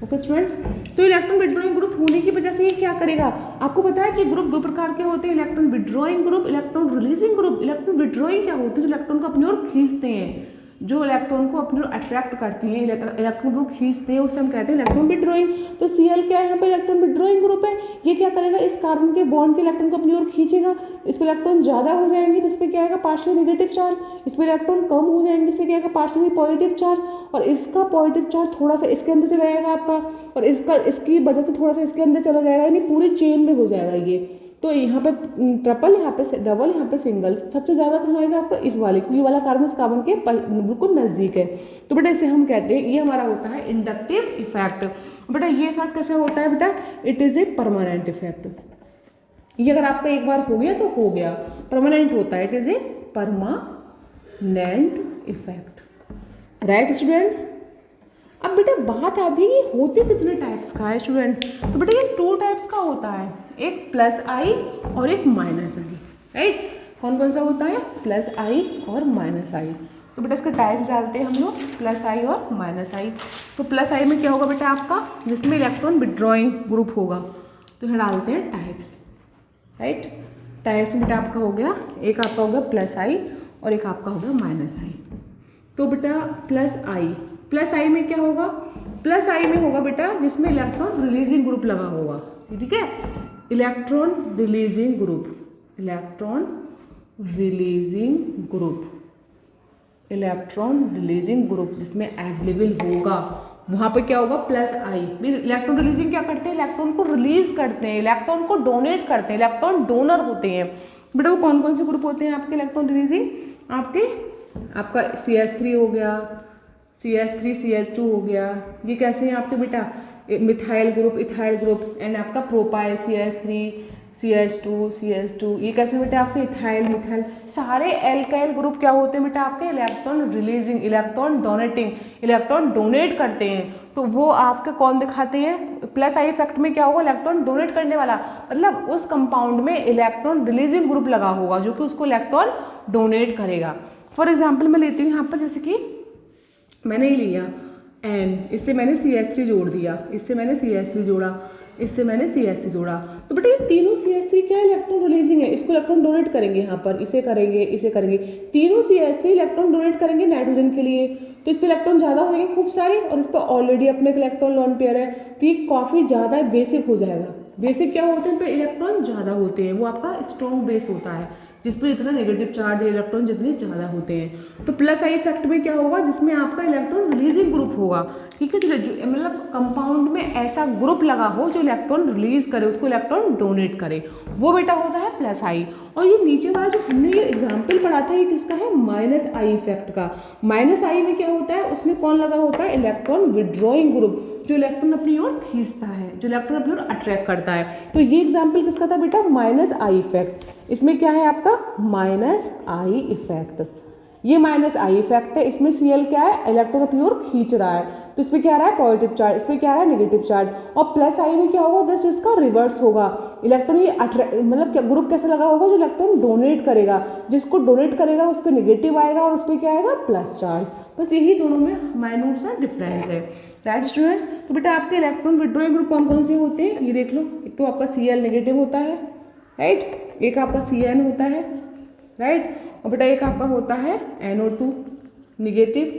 Okay students, तो इलेक्ट्रॉन विड्रॉइंग ग्रुप होने की वजह से ये क्या करेगा, आपको पता है कि ग्रुप 2 प्रकार के होते हैं, electron withdrawing group, electron releasing group. Electron withdrawing क्या होते हैं, जो इलेक्ट्रॉन को अपनी ओर खींचते हैं, जो इलेक्ट्रॉन को अपनी ओर अट्रैक्ट करते हैं, इलेक्ट्रॉन को खींचते हैं, उसे हम कहते हैं इलेक्ट्रॉन विड्रॉइंग। तो Cl क्या है, यहाँ पे इलेक्ट्रॉन विड्रॉइंग ग्रुप है। ये क्या करेगा, इस कार्बन के बॉन्ड के इलेक्ट्रॉन को अपनी ओर खींचेगा, इस पर इलेक्ट्रॉन ज़्यादा हो जाएंगे तो इस पर क्या आएगा, पार्शियली नेगेटिव चार्ज, इस पर इलेक्ट्रॉन कम हो जाएंगे, इस पर क्या आएगा, पार्शियली पॉजिटिव चार्ज, और इसका पॉजिटिव चार्ज थोड़ा सा इसके अंदर चला जाएगा आपका, और इसकी वजह से थोड़ा सा इसके अंदर चला जाएगा, यानी पूरी चेन में हो जाएगा ये। तो यहाँ पे ट्रिपल, यहाँ पे डबल, यहाँ पे सिंगल, सबसे ज़्यादा कहाँ आएगा आपका, इस वाले, क्योंकि ये वाला कार्बन इस कार्बन के बिल्कुल नज़दीक है। तो बेटा इसे हम कहते हैं, ये हमारा होता है इंडक्टिव इफेक्ट। बेटा ये इफेक्ट कैसे होता है बेटा, it is a permanent effect. ये अगर आपका एक बार हो गया तो हो गया, परमानेंट होता है, it is a permanent effect, right students. अब बेटा बात आती है कि होते कितने टाइप्स का है स्टूडेंट्स, तो बेटा ये 2 टाइप्स का होता है, एक प्लस आई और एक माइनस आई, राइट। कौन कौन सा होता है, प्लस आई और माइनस आई। तो बेटा इसके टाइप्स डालते हैं हम लोग, प्लस आई और माइनस आई। तो प्लस आई में क्या होगा बेटा आपका, जिसमें इलेक्ट्रॉन विड्रॉइंग ग्रुप होगा, तो यहाँ डालते हैं टाइप्स, राइट। टाइप्स में बेटा आपका हो गया, एक आपका हो गया प्लस आई और एक आपका हो गया माइनस आई। तो बेटा प्लस आई में क्या होगा, प्लस आई में होगा बेटा जिसमें इलेक्ट्रॉन रिलीजिंग ग्रुप लगा होगा, ठीक है, electron releasing group, electron releasing group जिसमें अवेलेबल होगा, वहाँ पे क्या होगा, प्लस आई। इलेक्ट्रॉन रिलीजिंग क्या करते हैं, इलेक्ट्रॉन को रिलीज करते हैं, इलेक्ट्रॉन को डोनेट करते हैं, इलेक्ट्रॉन डोनर होते हैं। बेटा वो कौन कौन से ग्रुप होते हैं आपके इलेक्ट्रॉन रिलीजिंग, आपका CH3 हो गया, CH3 CH2 हो गया, ये कैसे हैं आपके बेटा, methyl group, ethyl group, and आपका प्रोपाइल CH3 CH2, ये कैसे बेटा आपके इथाइल मिथाइल, सारे एल्काइल ग्रुप क्या होते हैं बेटा आपके, electron releasing, electron donating, electron donate करते हैं। तो वो आपके कौन दिखाते हैं, प्लस आई इफेक्ट में क्या होगा, इलेक्ट्रॉन डोनेट करने वाला, मतलब उस कंपाउंड में इलेक्ट्रॉन रिलीजिंग ग्रुप लगा होगा जो कि उसको इलेक्ट्रॉन डोनेट करेगा। फॉर एग्जाम्पल मैं लेती हूँ यहाँ पर, जैसे कि मैंने ही लिया एन, इससे मैंने CH3 जोड़ दिया, इससे मैंने CH3 जोड़ा, इससे मैंने CH3 जोड़ा, तो बेटा ये तीनों CH3 क्या है, इलेक्ट्रॉन रिलीजिंग है, इसको इलेक्ट्रॉन डोनेट करेंगे, यहाँ पर इसे करेंगे, तीनों CH3 इलेक्ट्रॉन डोनेट करेंगे नाइट्रोजन के लिए, तो इस पर इलेक्ट्रॉन ज़्यादा हो जाएंगे खूब सारे, और इस पर ऑलरेडी अपने इलेक्ट्रॉन लोन पेयर है, तो ये काफ़ी ज़्यादा बेसिक हो जाएगा। बेसिक क्या होते हैं, पे इलेक्ट्रॉन ज़्यादा होते हैं, वो आपका स्ट्रॉन्ग बेस होता है, जिस पर इतना नेगेटिव चार्ज है, इलेक्ट्रॉन जितने ज़्यादा होते हैं। तो प्लस आई इफेक्ट में क्या होगा, जिसमें आपका इलेक्ट्रॉन रिलीजिंग ग्रुप होगा, ठीक है, मतलब कंपाउंड में ऐसा ग्रुप लगा हो जो इलेक्ट्रॉन रिलीज करे, उसको इलेक्ट्रॉन डोनेट करे, वो बेटा होता है प्लस आई। और ये नीचे वाला जो हमने ये एग्जाम्पल पढ़ा था, ये किसका है, माइनस आई इफेक्ट का। माइनस आई में क्या होता है, उसमें कौन लगा होता है, इलेक्ट्रॉन विड्रॉइंग ग्रुप, जो इलेक्ट्रॉन अपनी ओर खींचता है, जो इलेक्ट्रॉन अपनी ओर अट्रैक्ट करता है। तो ये एग्जाम्पल किसका था बेटा, माइनस आई इफेक्ट। इसमें क्या है आपका, माइनस आई इफेक्ट, ये माइनस आई इफेक्ट है, इसमें Cl क्या है, इलेक्ट्रॉन अपनी ओर खींच रहा है, तो इसमें क्या आ रहा है पॉजिटिव चार्ज, इसमें क्या आ रहा है नेगेटिव चार्ज। और प्लस आई में क्या होगा, जस्ट इसका रिवर्स होगा, इलेक्ट्रॉन ये मतलब क्या ग्रुप कैसा लगा होगा, जो इलेक्ट्रॉन डोनेट करेगा, जिसको डोनेट करेगा उस पर नेगेटिव आएगा और उस पर क्या आएगा प्लस चार्ज। बस यही दोनों में माइन्यूट सा डिफरेंस है, राइट स्टूडेंट्स। तो बेटा आपके इलेक्ट्रॉन विड्रॉइंग ग्रुप कौन कौन से होते हैं, ये देख लो। एक तो आपका Cl नेगेटिव होता है, राइट, एक आपका Cn होता है, राइट, और बेटा एक आपका होता है NO2 negative,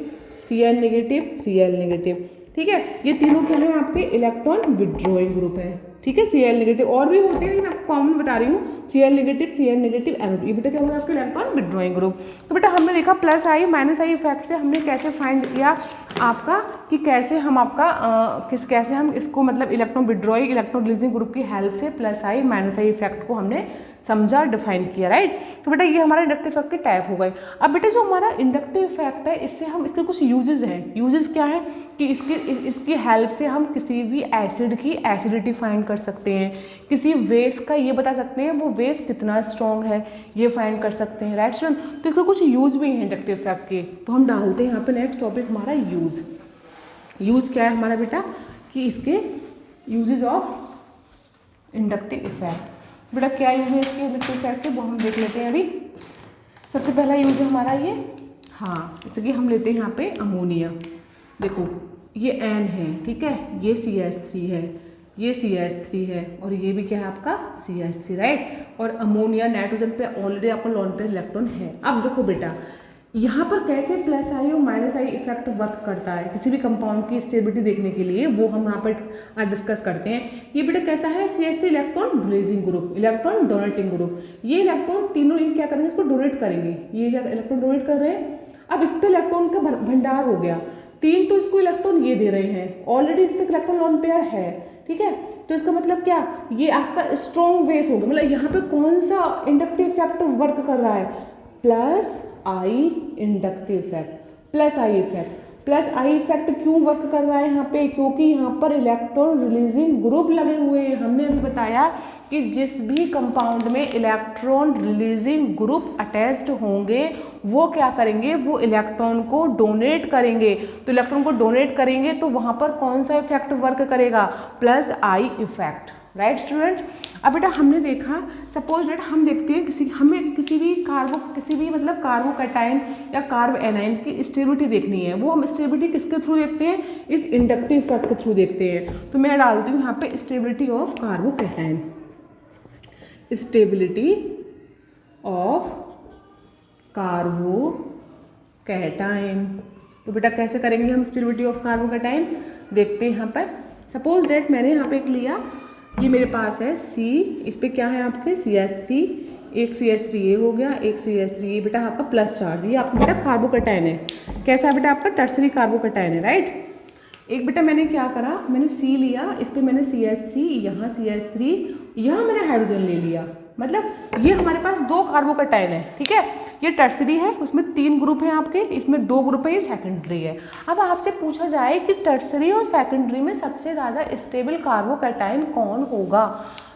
Cn negative, Cl negative, ठीक है। ये तीनों क्या है आपके इलेक्ट्रॉन विड्रॉइंग ग्रुप है, ठीक है। Cl नेगेटिव और भी होते हैं, मैं आपको कॉमन बता रही हूँ, Cl negative, Cn negative, NO2, ये बेटा क्या होगा आपके इलेक्ट्रॉन विड्रॉइंग ग्रुप। तो बेटा हमने देखा plus I minus I effect से हमने कैसे फाइंड किया आपका कि कैसे हम आपका कैसे हम इसको मतलब electron withdrawing electron releasing group की हेल्प से plus I minus I effect को हमने समझा, डिफाइन किया, राइट। तो बेटा ये हमारा इंडक्टिव इफेक्ट के टाइप हो गए। अब बेटा जो हमारा इंडक्टिव इफेक्ट है, इससे हम इसके कुछ यूजेस हैं। यूजेस क्या है कि इसकी हेल्प से हम किसी भी एसिड की एसिडिटी फाइंड कर सकते हैं, किसी वेस का ये बता सकते हैं वो वेस कितना स्ट्रॉन्ग है, ये फाइंड कर सकते हैं, राइट स्टूडेंट। तो इसके कुछ यूज भी हैं इंडक्टिव इफेक्ट के, तो हम डालते हैं यहाँ पे नेक्स्ट टॉपिक हमारा यूज क्या है हमारा बेटा, कि इसके यूजेज ऑफ इंडक्टिव इफेक्ट। बेटा क्या यूज है इसके इंडक्टिव इफेक्ट के, वो हम देख लेते हैं अभी। सबसे पहला यूज है हमारा ये, हाँ, जैसे कि हम लेते हैं यहाँ पे अमोनिया, देखो ये N है, ठीक है, ये CH3 है, ये CH3 है, और ये भी क्या है आपका CH3, राइट। और अमोनिया नाइट्रोजन पे ऑलरेडी आपका लोन पे इलेक्ट्रॉन है। अब देखो बेटा यहाँ पर कैसे प्लस आई और माइनस आई इफेक्ट वर्क करता है किसी भी कंपाउंड की स्टेबिलिटी देखने के लिए, वो हम यहाँ पर डिस्कस करते हैं। ये बेटा कैसा है, CH3 electron releasing group, electron donating group. ये इलेक्ट्रॉन तीनों क्या करेंगे, इसको डोनेट करेंगे, ये इलेक्ट्रॉन डोनेट कर रहे हैं। अब इस पर इलेक्ट्रॉन का भंडार हो गया, 3 तो इसको इलेक्ट्रॉन ये दे रहे हैं, ऑलरेडी इस पर इलेक्ट्रॉन लोन पेयर है, ठीक है। तो इसका मतलब क्या, ये आपका स्ट्रॉन्ग बेस होगा, मतलब यहाँ पे कौन सा इंडक्टिव इफेक्ट वर्क कर रहा है, plus I inductive effect, plus I effect. Plus I effect क्यों वर्क कर रहा है यहाँ पे, क्योंकि यहाँ पर इलेक्ट्रॉन रिलीजिंग ग्रुप लगे हुए हैं। हमने अभी बताया कि जिस भी कंपाउंड में इलेक्ट्रॉन रिलीजिंग ग्रुप अटैच्ड होंगे वो क्या करेंगे, वो इलेक्ट्रॉन को डोनेट करेंगे। तो इलेक्ट्रॉन को डोनेट करेंगे तो वहाँ पर कौन सा इफेक्ट वर्क करेगा, plus I effect, right students. अब बेटा हमने देखा, सपोज डेट हम देखते हैं हमें किसी भी मतलब कार्बोकैटायन या कार्ब एनाइन की स्टेबिलिटी देखनी है, वो हम स्टेबिलिटी किसके थ्रू देखते हैं, इस इंडक्टिव इफेक्ट के थ्रू देखते हैं। तो मैं डालती हूँ यहाँ पे stability of carbocation, stability of carbocation. तो बेटा कैसे करेंगे हम स्टेबिलिटी ऑफ कार्बोकैटायन, देखते हैं यहाँ पर। सपोज डेट मैंने यहाँ पे एक लिया, ये मेरे पास है C, इस पे क्या है आपके CH3, एक CH3 ये हो गया, एक CH3 ये बेटा आपका प्लस चार्ज, ये आपका बेटा कार्बोकैटायन है। कैसा है बेटा आपका टर्सरी कार्बोकैटायन है, राइट। एक बेटा मैंने क्या करा, मैंने C लिया, इस पे मैंने CH3, यहाँ CH3, यहाँ मैंने हाइड्रोजन ले लिया, मतलब ये हमारे पास 2 कार्बोकैटायन है, ठीक है। ये टर्सरी है, उसमें 3 ग्रुप हैं आपके, इसमें 2 ग्रुप है, ये सेकेंडरी है। अब आपसे पूछा जाए कि टर्सरी और सेकेंडरी में सबसे ज़्यादा स्टेबल कार्बोकैटायन कौन होगा,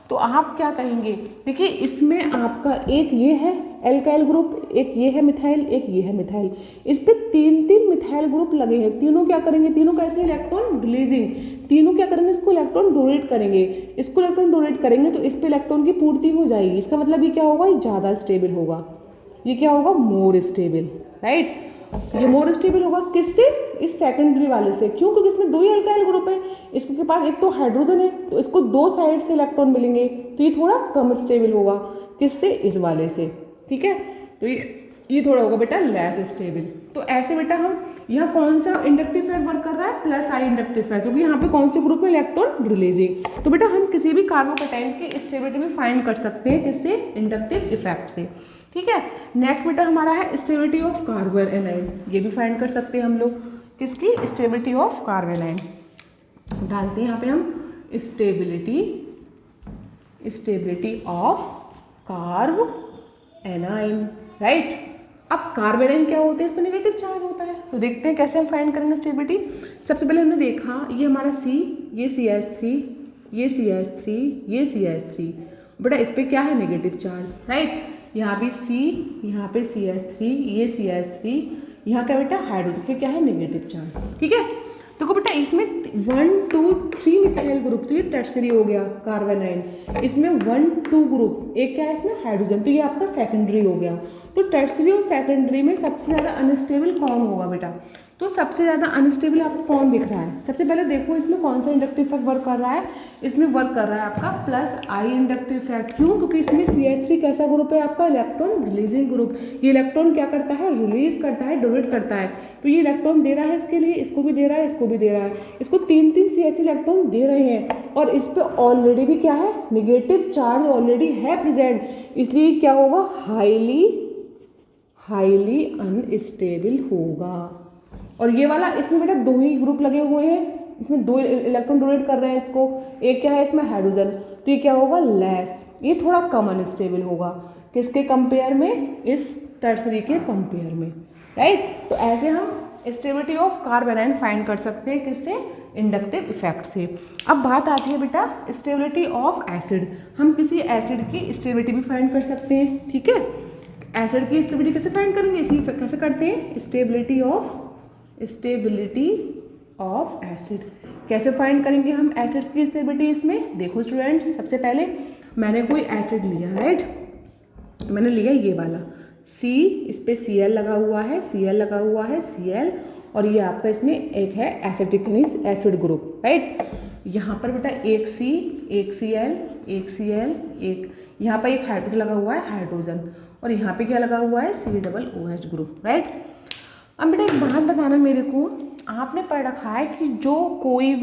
तो आप क्या कहेंगे, देखिए इसमें आपका एक ये है एल्काइल ग्रुप, एक ये है मिथाइल, एक ये है मिथाइल, इस पे 3 मिथाइल ग्रुप लगे हैं। तीनों क्या करेंगे, तीनों कैसे इलेक्ट्रॉन रिलीजिंग, तीनों क्या करेंगे, इसको इलेक्ट्रॉन डोनेट करेंगे, इसको इलेक्ट्रॉन डोनेट करेंगे तो इस पे इलेक्ट्रॉन की पूर्ति हो जाएगी। इसका मतलब ये क्या होगा, ये ज़्यादा स्टेबल होगा, ये क्या होगा, मोर स्टेबल, राइट। ये मोर स्टेबल होगा किससे, इस सेकेंडरी वाले से, क्यों, क्योंकि इसमें 2 ही अल्काइल ग्रुप है, इसके पास एक तो हाइड्रोजन है, तो इसको 2 साइड से इलेक्ट्रॉन मिलेंगे, तो ये थोड़ा कम स्टेबल होगा, किससे, इस वाले से, ठीक है। तो ये थोड़ा होगा बेटा लेस स्टेबल। तो ऐसे बेटा हम यहाँ कौन सा इंडक्टिव इफेक्ट वर्क कर रहा है, प्लस आई इंडक्टिव इफेक्ट, क्योंकि यहाँ पे कौन से ग्रुप में इलेक्ट्रॉन रिलीजिंग। तो बेटा हम किसी भी कार्बोकैटायन की स्टेबिलिटी भी फाइंड कर सकते हैं किससे, इंडक्टिव इफेक्ट से, ठीक है। नेक्स्ट बेटा हमारा है स्टेबिलिटी ऑफ कार्बन एनाइन, ये भी फाइंड कर सकते हैं हम लोग, किसकी, स्टेबिलिटी ऑफ कार्बन एनाइन। डालते हैं यहाँ पे हम stability of carb A9, right. अब कार्ब एनाइन क्या होते हैं, इस पर नेगेटिव चार्ज होता है, तो देखते हैं कैसे हम फाइंड करेंगे स्टेबिलिटी। सबसे पहले हमने देखा ये हमारा C, ये CH3, ये CH3, ये CH3, बेटा इस पर क्या है नेगेटिव चार्ज, राइट। यहाँ भी C, यहाँ पे CH3, ये CH3, यहाँ क्या बेटा हाइड्रोजन, इसमें क्या है नेगेटिव चार्ज। ठीक है, देखो बेटा इसमें 1 2 3 मिथाइल ग्रुप, तो ये टर्शरी हो गया कार्बोनाइन। इसमें 1 2 ग्रुप, एक क्या है इसमें हाइड्रोजन, तो ये आपका सेकेंडरी हो गया। तो टर्शरी और सेकेंडरी में सबसे ज़्यादा अनस्टेबल कौन होगा बेटा? तो सबसे ज़्यादा अनस्टेबल आपको कौन दिख रहा है? सबसे पहले देखो इसमें कौन सा इंडक्टिव इफेक्ट वर्क कर रहा है। इसमें वर्क कर रहा है आपका +I इंडक्टिव इफेक्ट। क्यों? क्योंकि इसमें CH3 कैसा ग्रुप है आपका? Electron releasing group. ये इलेक्ट्रॉन क्या करता है? रिलीज करता है, डोनेट करता है। तो ये इलेक्ट्रॉन दे रहा है इसके लिए, इसको भी दे रहा है, इसको भी दे रहा है, इसको 3 CH3 इलेक्ट्रॉन दे रहे हैं। और इस पर ऑलरेडी भी क्या है? नेगेटिव चार्ज ऑलरेडी है प्रेजेंट, इसलिए क्या होगा? हाईली अनस्टेबल होगा। और ये वाला इसमें बेटा 2 ही ग्रुप लगे हुए हैं, इसमें 2 इलेक्ट्रॉन डोनेट कर रहे हैं इसको, एक क्या है इसमें हाइड्रोजन, तो ये क्या होगा? लेस, ये थोड़ा कम अनस्टेबल होगा। किसके कंपेयर में? इस टर्शरी के कंपेयर में, राइट। तो ऐसे हम स्टेबिलिटी ऑफ कार्बोनाइन फाइंड कर सकते हैं, किससे? इंडक्टिव इफेक्ट से। अब बात आती है बेटा स्टेबिलिटी ऑफ एसिड। हम किसी एसिड की स्टेबिलिटी भी फाइंड कर सकते हैं, ठीक है। एसिड की स्टेबिलिटी कैसे फाइंड करेंगे? इसी कैसे करते हैं? स्टेबिलिटी ऑफ एसिड कैसे फाइंड करेंगे हम एसिड की स्टेबिलिटी? इसमें देखो स्टूडेंट्स, सबसे पहले मैंने कोई एसिड लिया, राइट। मैंने लिया ये वाला C, इस पे Cl लगा हुआ है, Cl, और ये आपका इसमें एक है एसिटिक एसिड ग्रुप, राइट। यहाँ पर बेटा एक C, एक Cl, एक यहाँ पर एक हाइड्रोजन लगा हुआ है, हाइड्रोजन, और यहाँ पे क्या लगा हुआ है? COOH group, right. अब बेटा एक बात बताना मेरे को, आपने पढ़ रखा है कि जो कोई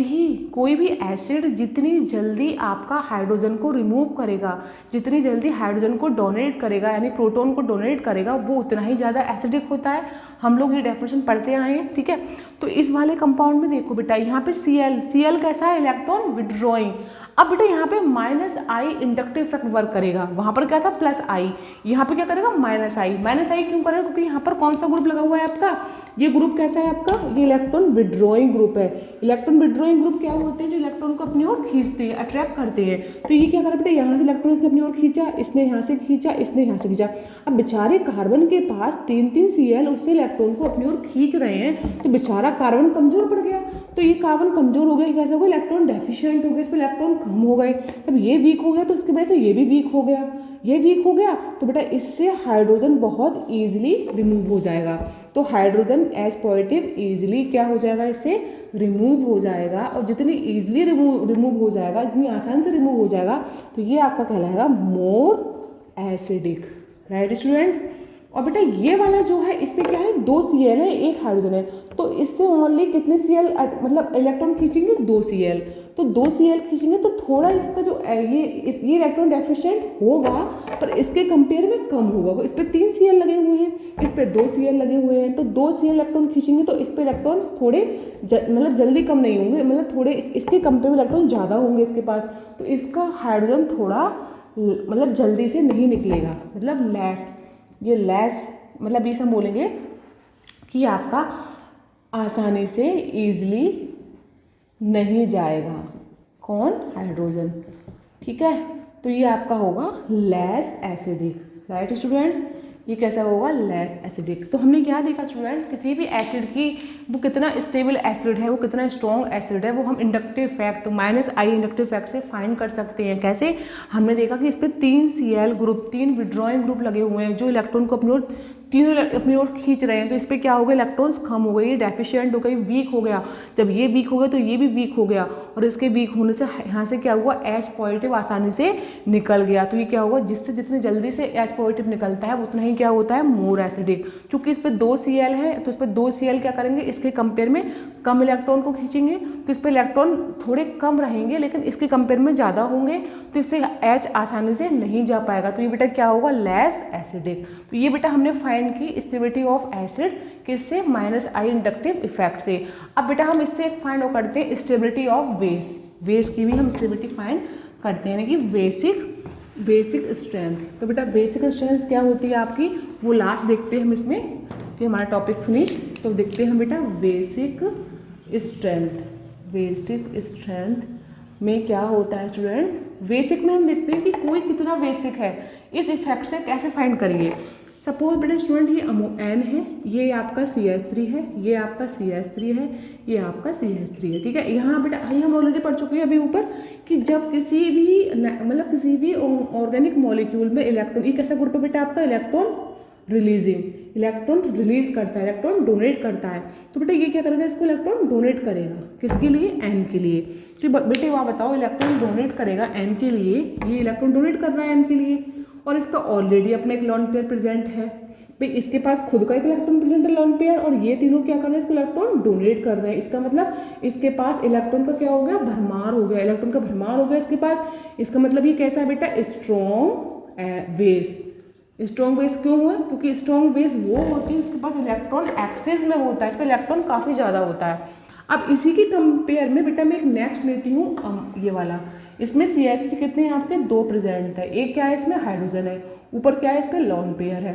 भी एसिड जितनी जल्दी आपका हाइड्रोजन को रिमूव करेगा, जितनी जल्दी हाइड्रोजन को डोनेट करेगा, यानी प्रोटॉन को डोनेट करेगा, वो उतना ही ज़्यादा एसिडिक होता है। हम लोग ये डेफिनेशन पढ़ते आए हैं, ठीक है। तो इस वाले कंपाउंड में देखो बेटा, यहाँ पे Cl कैसा है? Electron withdrawing. अब बेटा यहाँ पे -I इंडक्टिव इफेक्ट वर्क करेगा, वहाँ पर क्या था? +I, यहाँ पे क्या करेगा? -I क्यों करेगा? क्योंकि यहाँ पर कौन सा ग्रुप लगा हुआ है आपका? ये ग्रुप कैसा है आपका? ये इलेक्ट्रॉन विड्रॉइंग ग्रुप है। इलेक्ट्रॉन विड्रॉइंग ग्रुप क्या होते हैं? जो इलेक्ट्रॉन को अपनी ओर खींचते हैं, अट्रैक्ट करते हैं। तो ये क्या करा बेटा? यहाँ से इलेक्ट्रॉन इसने अपनी ओर खींचा, इसने यहाँ से खींचा, इसने यहाँ से खींचा। अब बेचारे कार्बन के पास 3 Cl उससे इलेक्ट्रॉन को अपनी ओर खींच रहे हैं, तो बेचारा कार्बन कमजोर पड़ गया। तो ये कार्बन कमजोर हो गया, कैसे हो गया? इलेक्ट्रॉन डेफिशिएंट हो गया, इस पर इलेक्ट्रॉन कम हो गए। अब ये वीक हो गया, तो इसकी वजह से ये भी वीक हो गया, ये वीक हो गया, तो बेटा इससे हाइड्रोजन बहुत ईजिली रिमूव हो जाएगा। तो हाइड्रोजन H पॉजिटिव ईजिली क्या हो जाएगा? इससे रिमूव हो जाएगा। और जितनी ईजिली रिमूव हो जाएगा, जितनी आसान से रिमूव हो जाएगा, तो ये आपका कहलाएगा मोर एसिडिक, राइट स्टूडेंट्स। और बेटा ये वाला जो है, इसमें क्या है? 2 Cl है, एक हाइड्रोजन है, तो इससे ओनली कितने Cl मतलब इलेक्ट्रॉन खींचेंगे? 2 Cl। तो 2 Cl खींचेंगे तो थोड़ा इसका जो ये इलेक्ट्रॉन डेफिशिएंट होगा, पर इसके कंपेयर में कम होगा। इस पर 3 Cl लगे हुए हैं, इस पर 2 Cl लगे हुए हैं, तो 2 Cl इलेक्ट्रॉन खींचेंगे तो इस पर इलेक्ट्रॉन थोड़े मतलब जल्दी कम नहीं होंगे, मतलब थोड़े इसके कंपेयर में इलेक्ट्रॉन ज़्यादा होंगे इसके पास, तो इसका हाइड्रोजन थोड़ा मतलब जल्दी से नहीं निकलेगा, मतलब लेस। ये लेस मतलब ये सब बोलेंगे कि आपका आसानी से ईजिली नहीं जाएगा, कौन? हाइड्रोजन, ठीक है। तो ये आपका होगा लेस एसिडिक, राइट स्टूडेंट्स। ये कैसा होगा? Less acidic. तो हमने क्या देखा स्टूडेंट्स? किसी भी एसिड की वो कितना स्टेबल एसिड है, वो कितना स्ट्रॉन्ग एसिड है, वो हम inductive fact -I inductive fact से फाइंड कर सकते हैं। कैसे? हमने देखा कि इस पर 3 Cl ग्रुप, 3 विड्रॉइंग ग्रुप लगे हुए हैं, जो इलेक्ट्रॉन को अपनी ओर तीनों अपनी ओर खींच रहे हैं। तो इस पर क्या हो गया? इलेक्ट्रॉन्स कम हो गए, ये डेफिशिएंट हो गई, वीक हो गया। जब ये वीक हो गया तो ये भी वीक हो गया, और इसके वीक होने से यहाँ से क्या हुआ? H पॉजिटिव आसानी से निकल गया। तो ये क्या होगा? जिससे जितनी जल्दी से H पॉजिटिव निकलता है उतना ही क्या होता है? More acidic. चूंकि इस पर 2 Cl है, तो इस पर 2 Cl क्या करेंगे? इसके कंपेयर में कम इलेक्ट्रॉन को खींचेंगे, तो इस पर इलेक्ट्रॉन थोड़े कम रहेंगे, लेकिन इसके कंपेयर में ज़्यादा होंगे, तो इससे H आसानी से नहीं जा पाएगा। तो ये बेटा क्या होगा? Less acidic. तो ये बेटा हमने फाइंड की स्टेबिलिटी ऑफ एसिड किससे? -I इंडक्टिव इफेक्ट से। अब बेटा हम इससे एक फाइंड करते हैं स्टेबिलिटी ऑफ बेस की भी हम स्टेबिलिटी फाइंड करते हैं, यानी कि बेसिक स्ट्रेंथ। तो बेटा बेसिक स्ट्रेंथ क्या होती है आपकी, वो लास्ट देखते हैं हम इसमें, फिर हमारा टॉपिक फिनिश। तो देखते हैं हम बेटा बेसिक स्ट्रेंथ में क्या होता है स्टूडेंट्स, बेसिक में हम देखते हैं कि कोई कितना बेसिक है, इस इफेक्ट से कैसे फाइंड करेंगे। सपोज बेटा स्टूडेंट ये एन है, ये आपका CH3 है, ये आपका CH3 है, ये आपका CH3 है, ठीक है। यहाँ बेटा हम ऑलरेडी पढ़ चुके हैं अभी ऊपर कि जब किसी भी ऑर्गेनिक मॉलिक्यूल में इलेक्ट्रॉन, ये कैसा ग्रुप है बेटा आपका, इलेक्ट्रॉन रिलीजिंग, इलेक्ट्रॉन रिलीज करता है, इलेक्ट्रॉन डोनेट करता है, तो बेटा ये क्या करेगा, इसको इलेक्ट्रॉन डोनेट करेगा, किसके लिए, एन के लिए। तो बेटे वहाँ बताओ, इलेक्ट्रॉन डोनेट करेगा एन के लिए, ये इलेक्ट्रॉन डोनेट कर रहा है एन के लिए, और इस पर ऑलरेडी अपना एक लोन पेयर प्रेजेंट है भाई, इसके पास खुद का एक इलेक्ट्रॉन प्रेजेंट है लोन पेयर, और ये तीनों क्या कर रहे हैं, इसको इलेक्ट्रॉन डोनेट कर रहे हैं। इसका मतलब इसके पास इलेक्ट्रॉन का क्या हो गया, भरमार हो गया, इलेक्ट्रॉन का भरमार हो गया इसके पास। इसका मतलब ये कैसा है बेटा, स्ट्रॉन्ग बेस। स्ट्रॉन्ग बेस क्यों हुआ, क्योंकि स्ट्रॉन्ग बेस वो होती है इसके पास इलेक्ट्रॉन एक्सेस में होता है, इस पर इलेक्ट्रॉन काफ़ी ज़्यादा होता है। अब इसी के कंपेयर में बेटा मैं एक नेक्स्ट लेती हूँ, ये वाला, इसमें CH3 कितने हैं आपके, 2 प्रेजेंट है, एक क्या है इसमें हाइड्रोजन है, ऊपर क्या है इस पर लॉन पेयर है।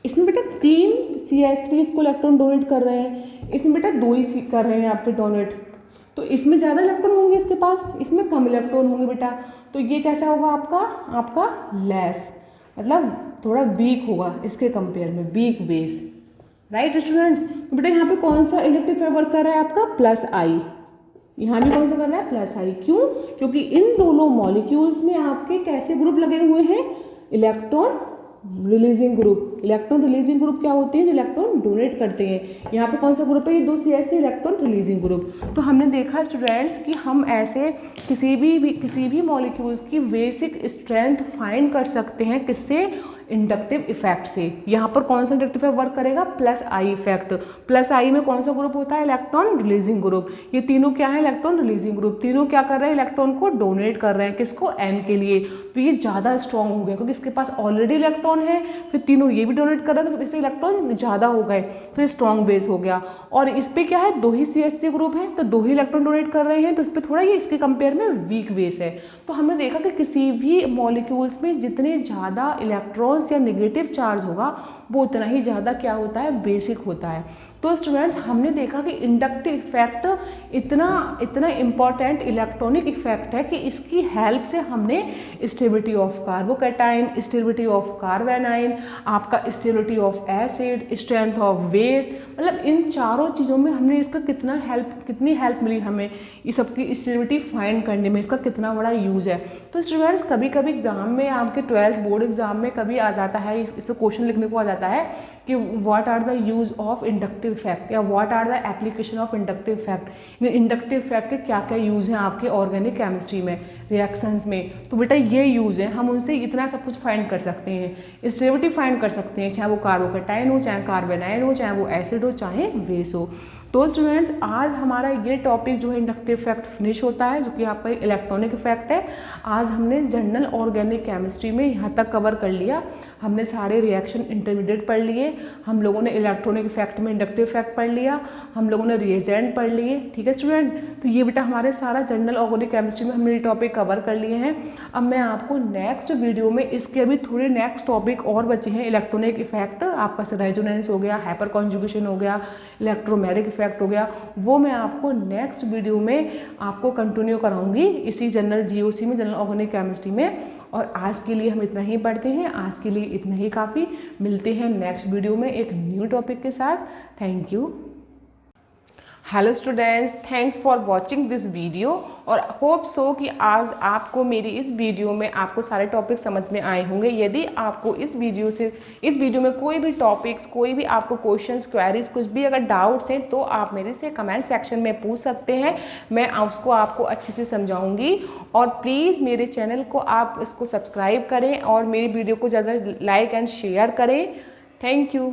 इसमें बेटा 3 CH3 इसको इलेक्ट्रॉन डोनेट कर रहे हैं, इसमें बेटा 2 ही कर रहे हैं आपके डोनेट, तो इसमें ज़्यादा इलेक्ट्रॉन होंगे इसके पास, इसमें कम इलेक्ट्रॉन होंगे बेटा, तो ये कैसा होगा आपका लेस, मतलब थोड़ा वीक होगा इसके कंपेयर में, वीक बेस, राइट स्टूडेंट्स। तो बेटा यहाँ पे कौन सा इंडक्टिव इफेक्ट वर्क कर रहा है आपका, +I, यहाँ भी कौन सा कर रहा है, +I, क्यों, क्योंकि इन दोनों मॉलिक्यूल्स में आपके कैसे ग्रुप लगे हुए हैं, electron releasing group. Electron releasing group क्या होते हैं, जो इलेक्ट्रॉन डोनेट करते हैं। यहाँ पे कौन सा ग्रुप है, ये 2 CH3 इलेक्ट्रॉन रिलीजिंग ग्रुप। तो हमने देखा स्टूडेंट्स कि हम ऐसे किसी भी मॉलिक्यूल्स की बेसिक स्ट्रेंथ फाइंड कर सकते हैं, किससे, इंडक्टिव इफेक्ट से। यहाँ पर कौन सा इंडक्टिव इफेक्ट वर्क करेगा, +I इफेक्ट। +I में कौन सा ग्रुप होता है, इलेक्ट्रॉन रिलीजिंग ग्रुप। ये तीनों क्या है, इलेक्ट्रॉन रिलीजिंग ग्रुप, तीनों क्या कर रहे हैं, इलेक्ट्रॉन को डोनेट कर रहे हैं, किसको, एन के लिए। तो ये ज़्यादा स्ट्रॉन्ग हो गया क्योंकि इसके पास ऑलरेडी इलेक्ट्रॉन है, फिर तीनों ये भी डोनेट कर रहे हैं, तो इस पर इलेक्ट्रॉन ज़्यादा हो गए, तो ये स्ट्रॉन्ग बेस हो गया। और इस पर क्या है, 2 ही CH3 ग्रुप है, तो 2 ही इलेक्ट्रॉन डोनेट कर रहे हैं, तो इस पर थोड़ा ये इसके कंपेयर में वीक बेस है। तो हमने देखा कि किसी भी मॉलिक्यूल्स में जितने ज़्यादा इलेक्ट्रॉन्स या नेगेटिव चार्ज होगा वो उतना ही ज़्यादा क्या होता है, बेसिक होता है। तो स्टूडेंट्स हमने देखा कि इंडक्टिव इफेक्ट इतना इम्पॉर्टेंट इलेक्ट्रॉनिक इफेक्ट है कि इसकी हेल्प से हमने stability of carbocation, stability of carbanion, आपका stability of acid, strength of base, मतलब इन चारों चीज़ों में हमने इसका कितनी हेल्प मिली हमें, ये सबकी स्टेबिलिटी फाइंड करने में इसका कितना बड़ा यूज़ है। तो स्टूडेंट्स कभी कभी एग्जाम में आपके 12th बोर्ड एग्जाम में कभी आ जाता है, इसको क्वेश्चन लिखने को आ जाता है कि what are the use of inductive effect या what are the application of inductive effect. Inductive effect के क्या क्या यूज़ हैं आपके ऑर्गेनिक केमिस्ट्री में, रिएक्शंस में। तो बेटा ये यूज़ है, हम उनसे इतना सब कुछ फाइंड कर सकते हैं, स्टेबिलिटी फाइंड कर सकते हैं, चाहे वो कार्बोकैटाइन हो, चाहे कार्बोनाइन हो, चाहे वो एसिड हो, चाहे बेस हो। तो स्टूडेंट्स आज हमारा ये टॉपिक जो है इंडक्टिव इफेक्ट फिनिश होता है, जो कि आपका इलेक्ट्रॉनिक इफेक्ट है। आज हमने जनरल ऑर्गेनिक केमिस्ट्री में यहाँ तक कवर कर लिया। हमने सारे रिएक्शन इंटरमीडिएट पढ़ लिए, हम लोगों ने इलेक्ट्रॉनिक इफेक्ट में इंडक्टिव इफेक्ट पढ़ लिया, हम लोगों ने रिएजेंट पढ़ लिए, ठीक है स्टूडेंट। तो ये बेटा हमारे सारा जनरल ऑर्गेनिक केमिस्ट्री में हमने ये टॉपिक कवर कर लिए हैं। अब मैं आपको नेक्स्ट वीडियो में इसके अभी थोड़े नेक्स्ट टॉपिक और बचे हैं, इलेक्ट्रॉनिक इफेक्ट, आपका रेजोनेंस हो गया, हाइपर कॉन्जुगेशन हो गया, इलेक्ट्रोमैग्नेटिक इफेक्ट हो गया, वो मैं आपको नेक्स्ट वीडियो में आपको कंटिन्यू कराऊंगी इसी जनरल GOC में, जनरल ऑर्गेनिक केमिस्ट्री में। और आज के लिए हम इतना ही पढ़ते हैं, आज के लिए इतना ही काफ़ी। मिलते हैं नेक्स्ट वीडियो में एक न्यू टॉपिक के साथ। Thank you. Hello students, thanks for watching this video और होप सो कि आज आपको मेरी इस वीडियो में आपको सारे टॉपिक समझ में आए होंगे। यदि आपको इस वीडियो में कोई भी टॉपिक्स, कोई भी आपको क्वेश्चंस, क्वेरीज, कुछ भी अगर डाउट्स हैं तो आप मेरे से कमेंट सेक्शन में पूछ सकते हैं, मैं उसको आपको अच्छे से समझाऊंगी। और प्लीज़ मेरे चैनल को आप इसको सब्सक्राइब करें और मेरी वीडियो को ज़्यादा लाइक एंड शेयर करें। Thank you.